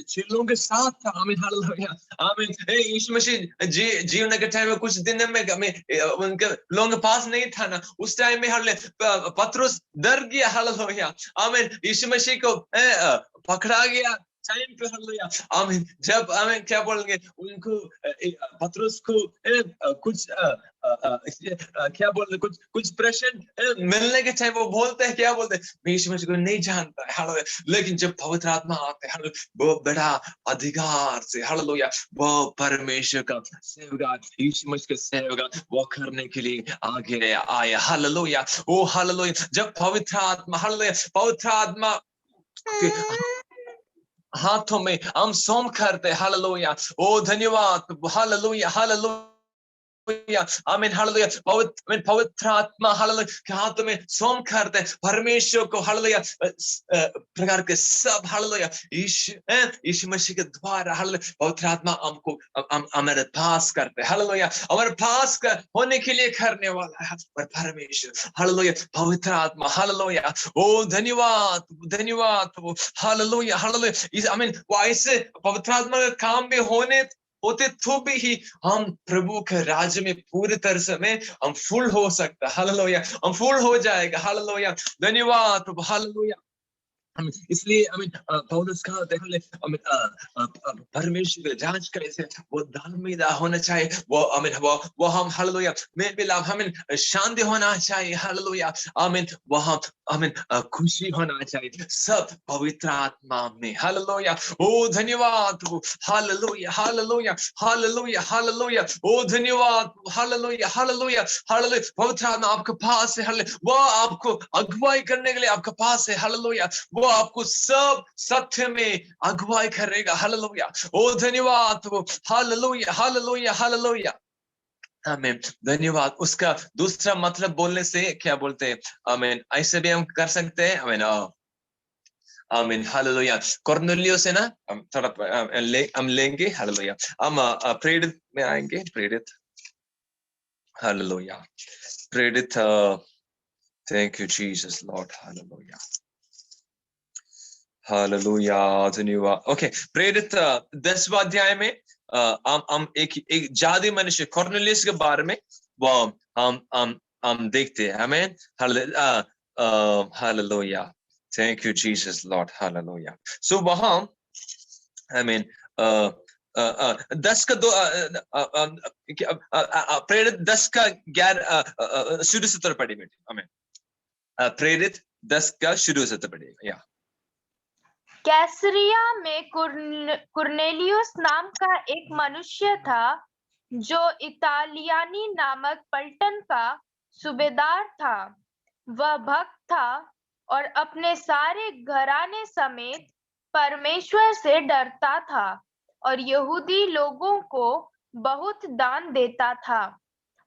चेलों के साथ था, आमीन, हालेलुया, आमीन। यीशु मसीह जीवन के टाइम में कुछ दिन में उनके लोगों के पास नहीं था ना, उस टाइम में हालेलुया पतरस डर गया, हालेलुया, आमीन। यीशु मसीह को पकड़ा गया टाइम पे, हालेलुया, आमीन। जब आमीन क्या बोलेंगे उनको, पतरस को कुछ क्या बोलते, कुछ प्रश्न मिलने के टाइम वो बोलते हैं, क्या बोलते हैं, यीशु मसीह को नहीं जानता है, हालेलुया। लेकिन जब पवित्र आत्मा आते हैं, वो बड़ा अधिकार से, हालेलुया, वो परमेश्वर का सेवका, यीशु मसीह का सेवका वो करने के लिए आगे आया, हालेलुया। ओ हालेलुया, जब पवित्र आत्मा, हालेलुया, पवित्र आत्मा के हाथों में हम सौंप करते, हालेलुया। ओ धन्यवाद, हालेलुया, हालेलुया, आमीन, हालेलुया। पवित्र आत्मा, हालेलुया, के हाथों में सौंप करते परमेश्वर को, हालेलुया, प्रकार के सब, हालेलुया, यीशु मसीह के द्वारा, हालेलुया, पवित्र आत्मा हमको हमारे पास करते, हालेलुया, हमारे पास होने के लिए करने वाला है परमेश्वर, हालेलुया, पवित्र आत्मा, हालेलुया। ओ धन्यवाद, धन्यवाद, हालेलुया, हालेलुया। आमीन, वो ऐसे पवित्र आत्मा का काम भी होते तो भी हम प्रभु के राज्य में पूरी तरह से हम फुल हो सकता, हालेलुया, हम फुल हो जाएगा, हालेलुया, धन्यवाद प्रभु, हालेलुया। इसलिए पौलुस कहा, परमेश्वर जांच कैसे, वो धार्मिकता होना चाहिए, वो हम, हालेलुया, मेल मिलाप, हमें शांति होना चाहिए, हालेलुया, आमीन, वहां हमें खुशी होना चाहिए, सब पवित्र आत्मा में, हालेलुया। ओ धन्यवाद, हालेलुया, हालेलुया, हालेलुया, हालेलुया। ओ धन्यवाद, हालेलुया, हालेलुया, हालेलुया। पवित्र आत्मा आपके पास है, हालेलुया, वो आपको अगुवाई करने के लिए आपके पास है, हालेलुया, वो आपको सब सत्य में अगुवाई करेगा, हालेलुया। ओ धन्यवाद, हालेलुया, हालेलुया, हालेलुया, आमीन, धन्यवाद। उसका दूसरा मतलब बोलने से क्या बोलते हैं, आमीन, ऐसे भी हम कर सकते हैं, आमीन, आमीन हालेलुया। कॉर्नेलियस है ना, हम थोड़ा हम लेंगे हालेलुया। हम प्रेरित में आएंगे, प्रेरित हालेलुया, प्रेरित thank you Jesus Lord hallelujah hallelujah धन्यवाद। ओके, प्रेरित 10वां अध्याय में हम एक जादी मनुष्य कॉर्नेलियस के बारे में वो हम देखते हैं। हमें hallelujah, thank you Jesus Lord hallelujah. So वहां आई मीन 10 का 2 प्रेरित 10 का 11 शुरू से पढ़ी बेटी। हमें प्रेरित 10 का शुरू से पढ़िएगा। या कैसरिया में कुरनेलियुस नाम का एक मनुष्य था जो इतालियानी नामक पलटन का सूबेदार था। वह भक्त था और अपने सारे घराने समेत परमेश्वर से डरता था और यहूदी लोगों को बहुत दान देता था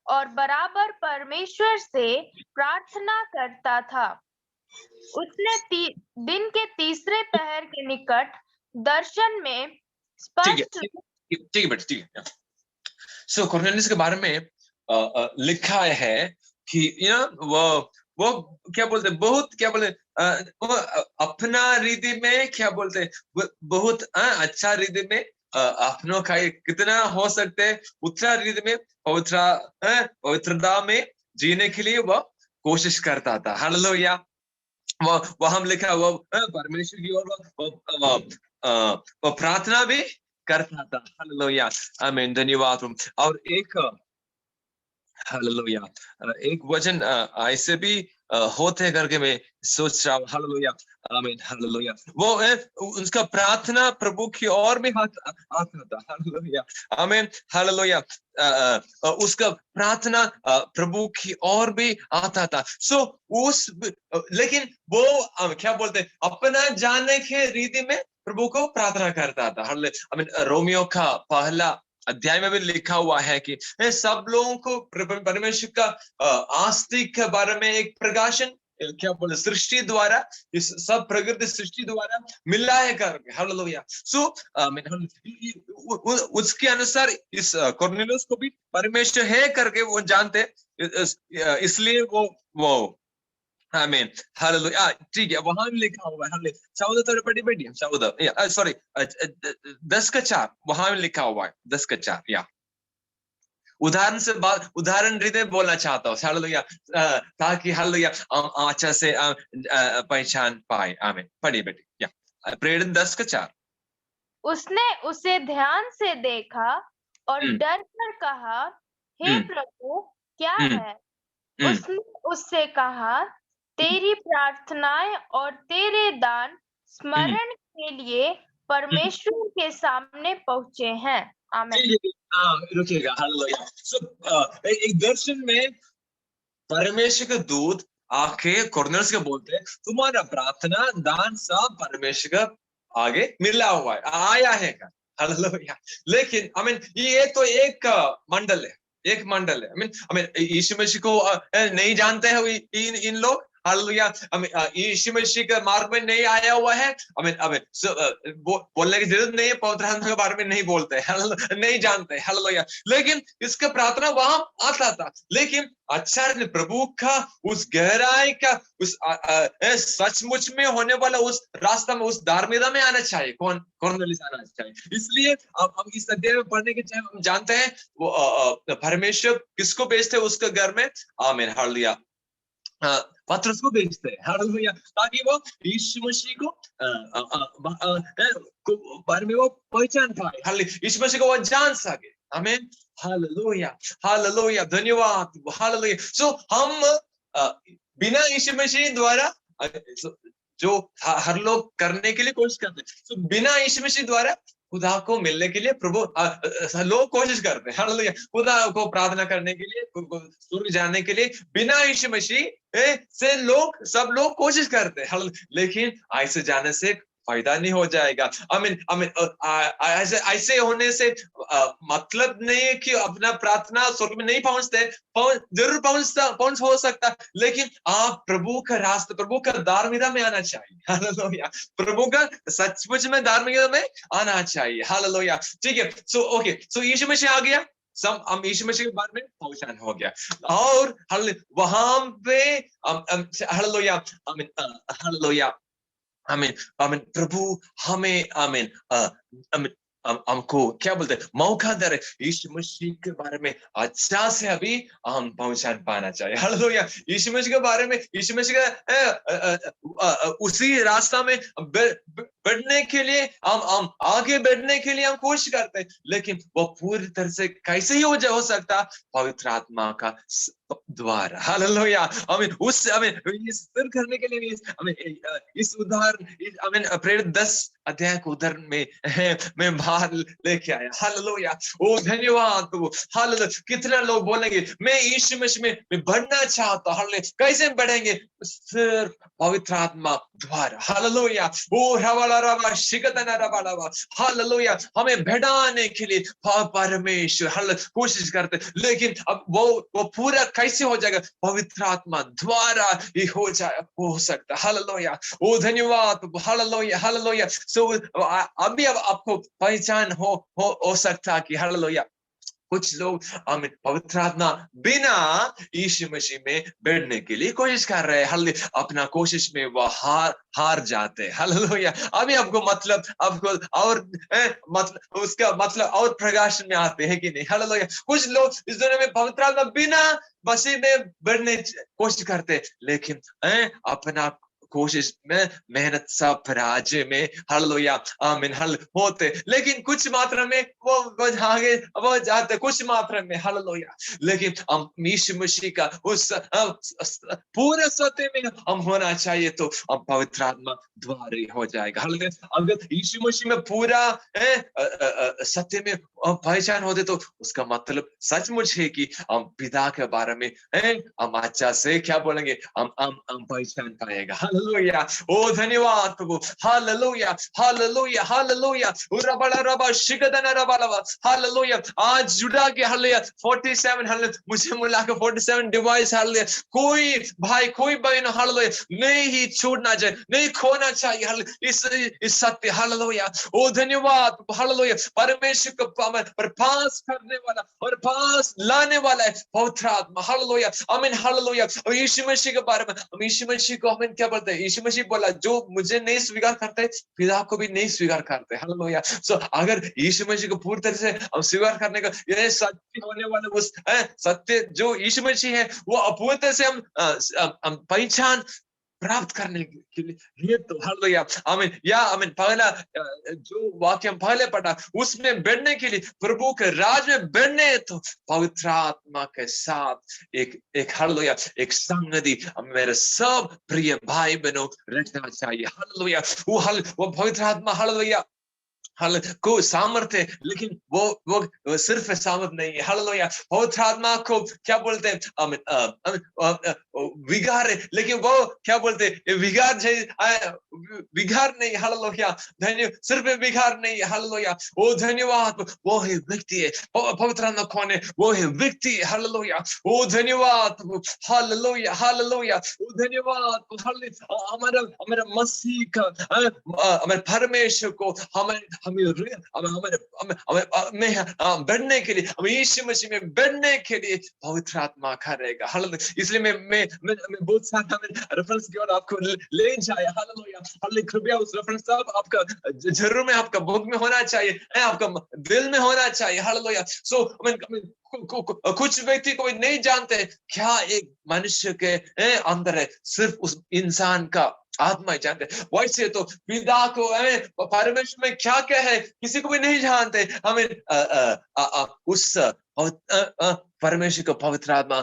और बराबर परमेश्वर से प्रार्थना करता था। उसने दिन के तीसरे पहर के निकट दर्शन में स्पष्ट ठीक है बेटा, ठीक है। सो कॉर्नेलियस के बारे में लिखा है कि वो क्या बोलते, बहुत क्या बोलते, वो अपना रीति में क्या बोलते, बहुत अच्छा रीति में अपनों का कितना हो सकते उतना रीति में पवित्रता में जीने के लिए वो कोशिश करता था। हालेलुया। वो हम लिखा वो परमेश्वर की ओर वो प्रार्थना भी करता था। हालेलुया आमीन धन्यवाद। और एक हालेलुया एक वचन ऐसे भी होते करके मैं सोच रहा हूँ। हालेलुया आमीन हालेलुया। वो उसका प्रार्थना प्रभु की ओर में आता था। हालेलुया आमीन हालेलुया। उसका प्रार्थना प्रभु की ओर भी आता था। सो लेकिन वो क्या बोलते अपना जानने के रीति में प्रभु को प्रार्थना करता था। आमीन रोमियो का पहला अध्याय में भी लिखा हुआ है कि सब लोगों को परमेश्वर का आस्तिक के बारे में एक प्रकाशन क्या बोले सृष्टि द्वारा, इस सब प्रकृति सृष्टि द्वारा मिला है करके। हालेलुया। सो उसके अनुसार इस कॉर्नेलियस को भी परमेश्वर है करके वो जानते, इसलिए वो आमीन हालेलुया। ठीक है, वहां लिखा हुआ है। हालेलुया 14 तो पढ़ी बेटी 14 सॉरी 10 का 4 वहां लिखा हुआ है 10 का 4। या उदाहरण से बात उदाहरण रीते बोलना चाहता हूँ। हालेलुया ताकि हालेलुया हम अच्छा से पहचान पाए। आमीन पढ़ी बेटी। या प्रेरित 10 का 4। उसने उसे ध्यान से देखा और डर कर कहा, हे प्रभु क्या है? उसने उससे कहा, तेरी प्रार्थनाएं और तेरे दान स्मरण के लिए परमेश्वर के सामने पहुंचे हैं। आमीन। रुकिएगा। हालेलुया। एक दर्शन में परमेश्वर का दूत आके कॉर्नेलियस को बोलते हैं, तुम्हारा प्रार्थना दान सब परमेश्वर का आगे मिला हुआ है, आया है का। हालेलुया। लेकिन आमीन ये तो एक मंडल है, एक मंडल है। आमीन यीशु मसीह को नहीं जानते हैं इन लोग। हालेलुया यीशु मसीह के मार्ग में नहीं आया हुआ है। बोलने की जरूरत नहीं है, पवित्र आत्मा के बारे में नहीं बोलते, नहीं जानते। हालेलुया। लेकिन इसका प्रार्थना वहां आता था। लेकिन आचार्य प्रभु का उस गहराई का उस सचमुच में होने वाला उस रास्ता में उस धार्मिकता में आना चाहिए। कॉर्नेलियस आना चाहिए। इसलिए अब हम इस अध्याय में पढ़ने के टाइम हम जानते हैं वो परमेश्वर किसको भेजते हैं उसके घर में। आमीन हालेलुया पत्रस को भेजते हैं। हालेलुया ताकि वो यीशु मसीह को बारे में वो पहचान पाए। हालेलुया यीशु मसीह को वो जान सके। आमीन हालेलुया हालेलुया धन्यवाद हालेलुया। सो हम बिना यीशु मसीह द्वारा जो हर लोग करने के लिए कोशिश करते हैं, तो बिना यीशु मसीह द्वारा खुदा को मिलने के लिए प्रभु लोग कोशिश करते हैं। हालेलुया खुदा को प्रार्थना करने के लिए, स्वर्ग जाने के लिए बिना यीशु मसीह से सब लोग कोशिश करते हैं। लेकिन ऐसे जाने से फायदा नहीं हो जाएगा। आमीन आमीन। ऐसे होने से मतलब नहीं है कि अपना प्रार्थना स्वर्ग में नहीं पहुंचते, जरूर पहुंच हो सकता, लेकिन आप प्रभु का रास्ता, प्रभु का धार्मिकता में आना चाहिए। हालेलुया। प्रभु का सचमुच में धार्मिकता में आना चाहिए। हालेलुया। ठीक है। सो ओके, सो यीशु मसीह आ गया, हम यीशु मसीह के बारे में पहचान हो गया, और वहां पे हालेलुया आमीन हालेलुया आमीन आमीन। प्रभु हमें आमीन आमीन हमको क्या बोलते हैं, मौका दे रहे यीशु मसीह के बारे में अच्छा से अभी हम पहचान पाना चाहिए। हालेलुया। यीशु मसीह के बारे में, यीशु मसीह का उसी रास्ता में बढ़ने के लिए हम आगे बढ़ने के लिए हम कोशिश करते हैं, लेकिन वो पूरी तरह से कैसे ही हो सकता, पवित्र आत्मा का द्वारा। हालेलुया। आमीन। उस आमीन इस करने के लिए आमीन इस उदाहरण आमीन प्रेरित 10 अध्याय को उदाहरण में मैं बाहर लेके आया। हालेलुया। ओ धन्यवाद प्रभु। हालेलुया। कितना लोग बोलेंगे मैं यीशु मसीह में बढ़ना चाहता हूं। हालेलुया। कैसे बढ़ेंगे? सिर्फ पवित्र आत्मा द्वारा। हालेलुया। ओ रवाला रवा शिकतना रवाला। हालेलुया। हमें बढ़ाने के लिए परमेश्वर हालेलुया कोशिश करते, लेकिन अब वो पूरा कैसे हो जाएगा? पवित्र आत्मा द्वारा ही हो सकता। हालेलुया। ओ धन्यवाद। Hallelujah hallelujah. सो अभी अब आपको पहचान हो सकता कि हालेलुया कुछ लोग आमीन पवित्र आत्मा बिना यीशु मसीह में बढ़ने के लिए कोशिश कर रहे हैं। हालेलुया। अपना कोशिश में वो हार जाते हैं। हालेलुया। अभी आपको आपको और मतलब उसका मतलब और प्रकाश में आते हैं कि नहीं? हालेलुया। कुछ लोग इस दुनिया में पवित्र आत्मा बिना मसीह में बढ़ने कोशिश करते, लेकिन अपना कोशिश में मेहनत सब राज्य में हालेलुया आमीन हल होते, लेकिन कुछ मात्रा में वो आगे वो जाते, कुछ मात्रा में हालेलुया। लेकिन हम यीशु मसीह का उस पूरे सत्य में हम होना चाहिए, तो हम पवित्र आत्मा द्वारा हो जाएगा। हालेलुया। अगर यीशु मसीह में पूरा सत्य में पहचान होते, तो उसका मतलब सचमुच है कि हम पिता के बारे में हम अच्छा से क्या बोलेंगे, हम पहचान पाएगा। हालेलुया। ओ धन्यवाद प्रभु। Hallelujah hallelujah hallelujah. रबला रबा शिगदना रबला। हालेलुया। आज जुड़ा के हालेलुया 47 हालेलुया मुझे मिला के 47 डिवाइस हालेलुया। कोई भाई कोई बहन हालेलुया नहीं छूटना चाहिए, नहीं खोना चाहिए हालेलुया इस सत्य। हालेलुया। ओ धन्यवाद हालेलुया। परमेश्वर को पास करने वाला और पास लाने वाला है पवित्र आत्मा। हालेलुया आमीन हालेलुया। और यीशु मसीह के बारे में हम यीशु मसीह को हमें क्या बोलते हैं? यीशु मसीह बोला जो मुझे नहीं स्वीकार करते पिता को भी नहीं स्वीकार करते। हालेलुया। सो अगर यीशु मसीह को पूरी तरह से हम स्वीकार करने का ये सत्य होने वाले उस सत्य जो यीशु मसीह है वो पूरी तरह से हम पहचान प्राप्त करने के लिए तो हालेलुया आमीन या आमीन पहला जो वाक्य हम पहले पढ़ा उसमें बढ़ने के लिए, प्रभु के राज में बढ़ने, तो पवित्र आत्मा के साथ एक हालेलुया एक संगति मेरे सब प्रिय भाई बहनों रखना चाहिए। हालेलुया। वो पवित्र आत्मा हालेलुया को सामर्थ्य, लेकिन वो सिर्फ सामर्थ नहीं है। हालेलुया। पवित्र आत्मा को क्या बोलते हैं? विगार, लेकिन वो क्या बोलते हैं? विगार नहीं। हालेलुया। धन्य सिर्फ विगार नहीं। हालेलुया। ओ धन्यवाद। वो है व्यक्ति है पवित्र आत्मा कौन है? वो है व्यक्ति। हालेलुया। ओ धन्यवाद। Hallelujah hallelujah. ओ धन्यवाद। हमारा मसीह का हमारे परमेश्वर को हमें बढ़ने के लिए, हम यीशु मसीह में बढ़ने के लिए पवित्र आत्मा करेगा। हालेलुया। इसलिए मैं बहुत सारा रेफरेंस की ओर आपको ले जाया। Hallelujah hallelujah. कृपया उस रेफरेंस सब आपका जरूर में आपका बुक में होना चाहिए, आपका दिल में होना चाहिए। हालेलुया। सो कुछ व्यक्ति को नहीं जानते क्या एक मनुष्य के अंदर है, सिर्फ उस इंसान का आत्मा जानते। वैसे तो पिता को परमेश्वर में क्या क्या है किसी को भी नहीं जानते। हमें उस और परमेश्वर को पवित्र आत्मा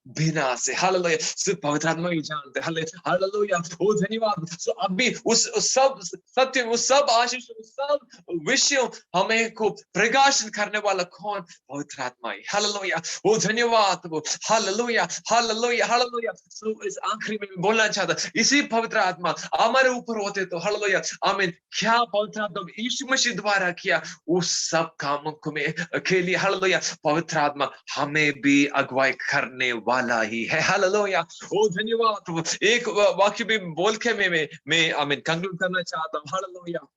बिना से हालेलुया सिर्फ पवित्र आत्मा ही जानते हालेलुया। ओ धन्यवाद। सो अभी उस सब सत्य, उस सब आशीष, उस सब विषयों हमें को प्रकाशन करने वाला कौन? पवित्र आत्मा ही। हालेलुया। ओ धन्यवाद। Hallelujah hallelujah hallelujah. सो इस आखिरी में बोलना चाहता, इसी पवित्र आत्मा हमारे ऊपर होते तो हालेलुया आमीन, क्या पवित्र आत्मा यीशु मसीह द्वारा किया उस सब कामों को में के लिए हालेलुया पवित्र आत्मा हमें भी अगुवाई करने वाला ही है। हालेलुया। ओ धन्यवाद। एक वाक्य भी बोल के मैं आमीन कंक्लूड करना चाहता हूँ। हालेलुया।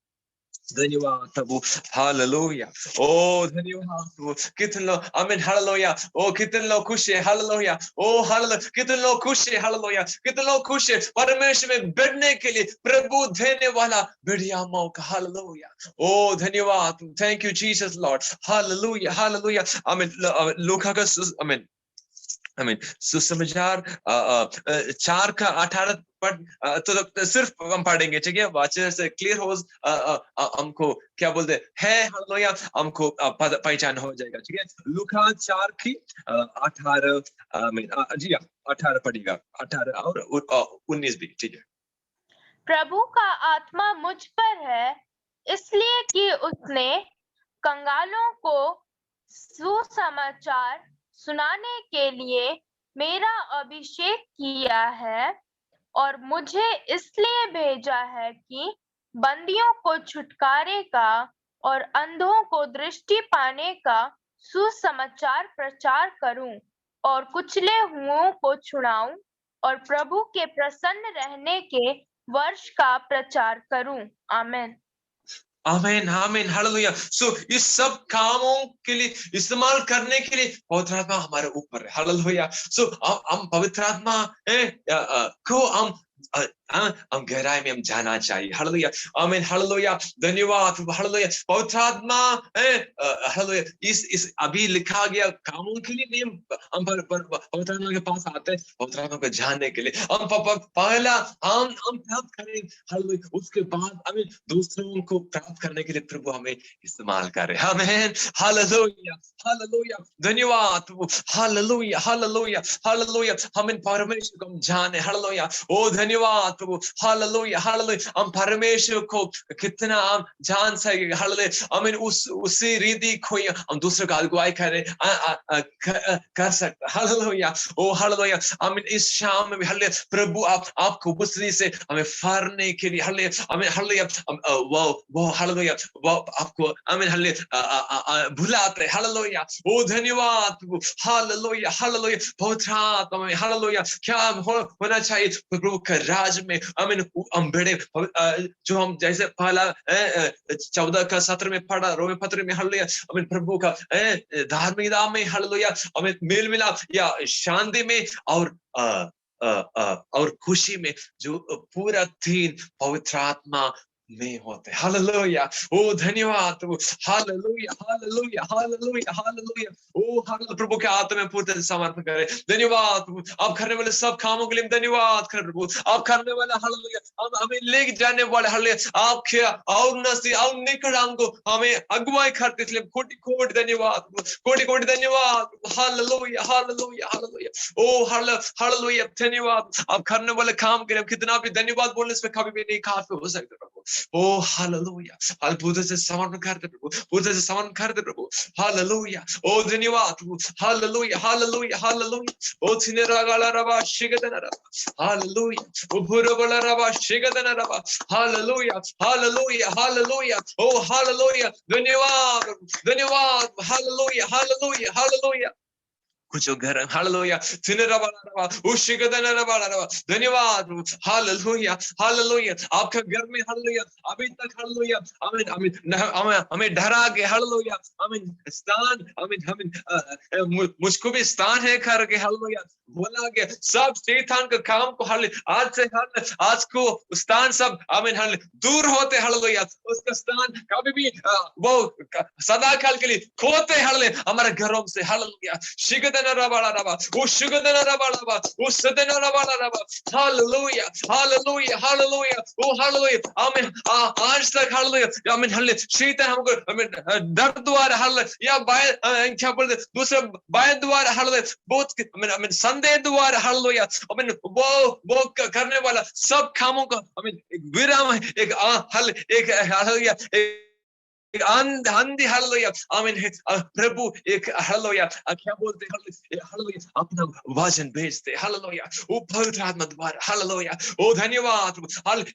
धन्यवाद प्रभु। हालेलुया। ओ धन्यवाद प्रभु। कितने लोग आमीन हालेलुया। ओ कितने लोग खुश है। हालेलुया। ओ हालेलुया। कितने लोग खुश है। हालेलुया। कितने लोग खुश है परमेश्वर में बैठने के लिए प्रभु देने वाला बढ़िया मौका। हालेलुया। ओ धन्यवाद। Thank you Jesus Lord. Hallelujah hallelujah. आमीन। लूका का आमीन सुसमाचार 4:18 तो सिर्फ हम पढ़ेंगे, ठीक है? वाचन से क्लियर हो हमको क्या बोलते हैं हालेलुया, हमको पहचान हो जाएगा, ठीक है? लूका 4:18 जी हाँ 18 पढ़िएगा, 18 और 19 भी, ठीक है? प्रभु का आत्मा मुझ पर है, इसलिए कि उसने कंगालों को सुसमाचार सुनाने के लिए मेरा अभिषेक किया है, और मुझे इसलिए भेजा है कि बंदियों को छुटकारे का और अंधों को दृष्टि पाने का सुसमाचार प्रचार करूं, और कुचले हुओं को छुड़ाऊं, और प्रभु के प्रसन्न रहने के वर्ष का प्रचार करूं। आमीन। आमीन आमीन हालेलुया। सो इस सब कामों के लिए इस्तेमाल करने के लिए पवित्र आत्मा हमारे ऊपर है। हालेलुया। सो हम पवित्र आत्मा को हम गहराई में हम जाना चाहिए। हालेलुया आमीन हालेलुया। धन्यवाद हालेलुया। पवित्र आत्मा हालेलुया इस अभी लिखा गया कामों के लिए नहीं हम पवित्र आत्मा के पास आते हैं पवित्र आत्मा को जानने के लिए। हम पहला हम प्राप्त करें हालेलुया, उसके बाद आमीन दूसरों को प्राप्त करने के लिए प्रभु हमें इस्तेमाल करे। आमीन हालेलुया हालेलुया। धन्यवाद हालेलुया हालेलुया हालेलुया। हम इन परमेश्वर को हम जाने। हालेलुया। ओ धन्यवाद प्रभु। Hallelujah hallelujah. हम परमेश्वर को कितना हम जान सकेंगे। हालेलुया हम उसी रीति को हम दूसरे का अगुवाई करें कर सकते। हालेलुया। ओ हालेलुया। हम इस शाम में हालेलुया प्रभु आपको उपस्थिति से हमें फाड़ने के लिए हालेलुया हमें हालेलुया वो हालेलुया वो आपको आमीन हालेलुया बुलाते। हालेलुया। ओ धन्यवाद प्रभु। Hallelujah hallelujah. पवित्र आत्मा में हालेलुया क्या होना चाहिए प्रभु के राज में आमीन हम बड़े जो हम जैसे पहला 14:17 में पढ़ा रोमी पत्र में हालेलुया आमीन प्रभु का धार्मिकता में हालेलुया हमें मेल मिलाप या शांति में और खुशी में जो पूरा दिन पवित्र आत्मा में होते। हालेलुया। ओ धन्यवाद प्रभु। Hallelujah hallelujah hallelujah hallelujah. ओ हालेलुया प्रभु के हाथ में पूर्ण समर्पण करें। धन्यवाद प्रभु आप करने वाले सब कामों के लिए धन्यवाद कर प्रभु। आप करने वाला हालेलुया हमें ले जाने वाले हालेलुया आपके और नसी और निकट हमको हमें अगुवाई करते इसलिए कोटि कोटि धन्यवाद कोटि कोटि धन्यवाद। Hallelujah hallelujah hallelujah. ओ हालेलुया धन्यवाद आप करने वाले काम के लिए कितना भी धन्यवाद बोलने से कभी भी नहीं काफी हो सकते प्रभु। ओ हालेलुया अद्भुत से समर्पण करते प्रभु पूर्ण से समर्पण करते प्रभु। हालेलुया। ओ धन्यवाद प्रभु। Hallelujah hallelujah hallelujah. ओ थिनेरागाला रबा शिगदना रबा हालेलुया। ओ भुरबला रबा शिगदना रबा हालेलुया हालेलुया हालेलुया। ओ हालेलुया धन्यवाद धन्यवाद हालेलुया हालेलुया हालेलुया। कुछ घर हालेलुया थिनेरागाला उशिगदना रबा धन्यवाद हालेलुया हालेलुया। आपका घर में हालेलुया अभी तक हालेलुया आमीन आमीन हमें डरा के हालेलुया आमीन स्थान आमीन आमीन मुझको भी स्थान है करके हालेलुया बोला गया सब शैतान का काम को हालेलुया आज से आज को स्थान सब आमीन हालेलुया दूर होते हालेलुया उसका स्थान कभी भी वो सदा काल के लिए खोते हालेलुया हमारे घरों से hallelujah शिगदन Hallelujah, hallelujah, hallelujah, oh hallelujah, amen. आज तक hallelujah, amen, hallelujah. शैतान हमको amen दर्द द्वारा hallelujah या बाएं क्या बोलते दूसरे बाएं द्वारा hallelujah बहुत amen संदेह द्वारा hallelujah amen वो करने वाला सब कामों का amen एक विराम है एक हल एक hallelujah एक आंधी हालेलुया आमीन है प्रभु एक हालेलुया क्या बोलते हैं हालेलुया अपना वचन भेजते हालेलुया ओ पवित्र आत्मा द्वारा हालेलुया ओ धन्यवाद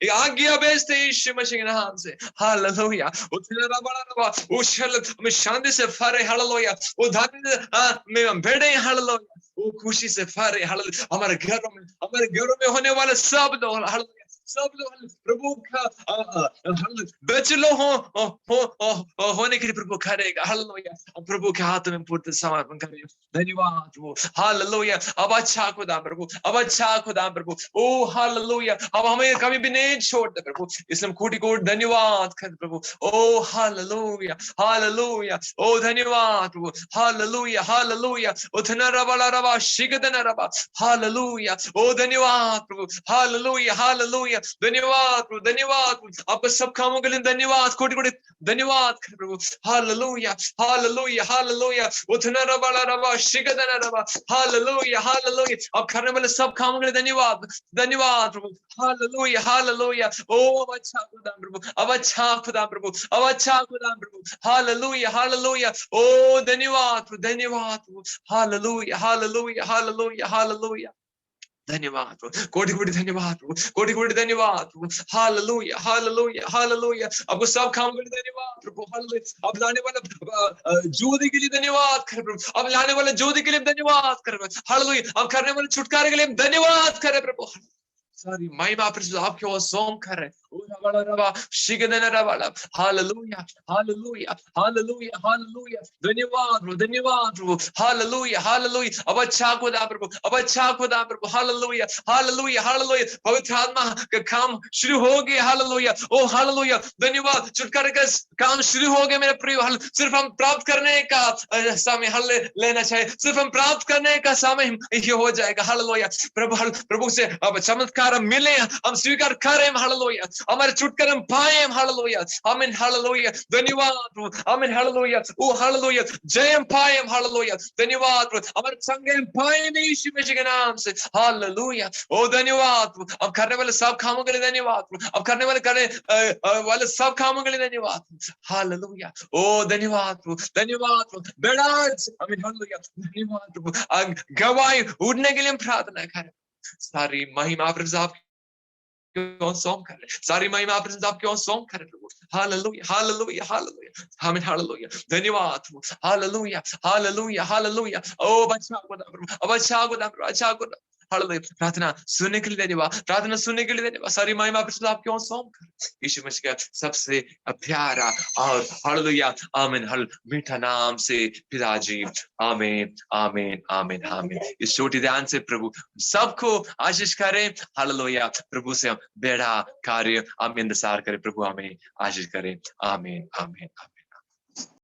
एक आज्ञा भेजते यीशु मसीह के नाम से हालेलुया ओ तेरा बड़ा रबा ओ में शांति से भरे हालेलुया ओ धन्य में हम बैठे हालेलुया ओ खुशी से भरे हालेलुया हमारे घरों में होने वाले सब लोग हालेलुया सब लोग प्रभु का बचलो होने के लिए प्रभु करेगा हालेलुया प्रभु के हाथ में पूर्ण समर्पण करें धन्यवाद वो हालेलुया अब अच्छा खुदा प्रभु अब अच्छा खुदा प्रभु ओ हालेलुया अब हमें कभी भी नहीं छोड़ते प्रभु इसलिए कोटि-कोटि धन्यवाद कर प्रभु ओ हालेलुया हालेलुया ओ धन्यवाद प्रभु हालेलुया हालेलुया उतना रबा शिगदना रबा हालेलुया ओ धन्यवाद प्रभु हालेलुया हालेलुया धन्यवाद प्रभु धन्यवाद आपके सब कामों के लिए धन्यवाद कोटि-कोटि धन्यवाद प्रभु हालेलुया हालेलुया हालेलुया उतना रबा शिगदना रबा हालेलुया हालेलुया आप करने वाले सब कामों के लिए धन्यवाद धन्यवाद प्रभु हालेलुया हालेलुया ओ अच्छा खुदा प्रभु अब अच्छा खुदा प्रभु अब अच्छा खुदा प्रभु हालेलुया हालेलुया ओ धन्यवाद प्रभु हालेलुया हालेलुया हालेलुया हालेलुया धन्यवाद कोटि-कोटि धन्यवाद कोटि-कोटि धन्यवाद हालेलुया हालेलुया हालेलुया आपको सब काम के लिए धन्यवाद प्रभु हालेलुया अब लाने वाला ज्योति के लिए धन्यवाद कर प्रभु अब लाने वाले ज्योति के लिए धन्यवाद कर हालेलुया अब करने वाले छुटकारे के लिए धन्यवाद करे प्रभु सारी महिमा प्रभु आपके ओर सौंप कर रहे हालेलुया हालेलुया हालेलुया हालेलुया धन्यवाद प्रभु हालेलुया हालेलुया अब अच्छा खुदा प्रभु अब अच्छा खुदा प्रभु हालेलुया हालेलुया हालेलुया पवित्र आत्मा का काम शुरू हो गया हालेलुया ओ हालेलुया धन्यवाद छुटकारे का काम शुरू हो गया मेरे प्रिय सिर्फ हम प्राप्त करने का समय हल लेना चाहिए सिर्फ हम प्राप्त करने का समय ये हो जाएगा हालेलुया प्रभु से अब चमत्कार मिले हम स्वीकार करें हालेलुया हमारे छुटकारा हम पाए हालेलुया आमीन हालेलुया धन्यवाद आमीन हालेलुया ओ हालेलुया जय हम पाए हालेलुया धन्यवाद हमारे संग हम पाए यीशु मसीह के नाम से हालेलुया ओ धन्यवाद अब करने वाले सब कामों के लिए धन्यवाद अब करने वाले सब कामों के लिए धन्यवाद हालेलुया ओ धन्यवाद धन्यवाद बेड़ा आमीन हालेलुया धन्यवाद गवाही उड़ने के लिए हम प्रार्थना करें सारी महिमा प्रभु आपके सौंप कर सारी महिमा प्रभु आपके सौंप कर हालेलुया हालेलुया हालेलुया आमीन हालेलुया धन्यवाद हालेलुया हालेलुया हालेलुया ओ अच्छा खुदा प्रभु अब अच्छा खुदा प्रभु अच्छा खुदा हालेलुया प्रार्थना सुनने के लिए धन्यवाद प्रार्थना सुनने के लिए धन्यवाद सारी महिमा प्रभु आपके सौंप कर यीशु मसीह का सबसे प्यारा और हालेलुया आमीन हल मीठा नाम से पिताजी आमीन आमीन आमीन आमीन इस छोटी ध्यान से प्रभु सबको आशीष करें हालेलुया प्रभु से हम बेड़ा कार्य आमीन इंतजार करें प्रभु हमें आशीष करें आमीन आमीन आमीन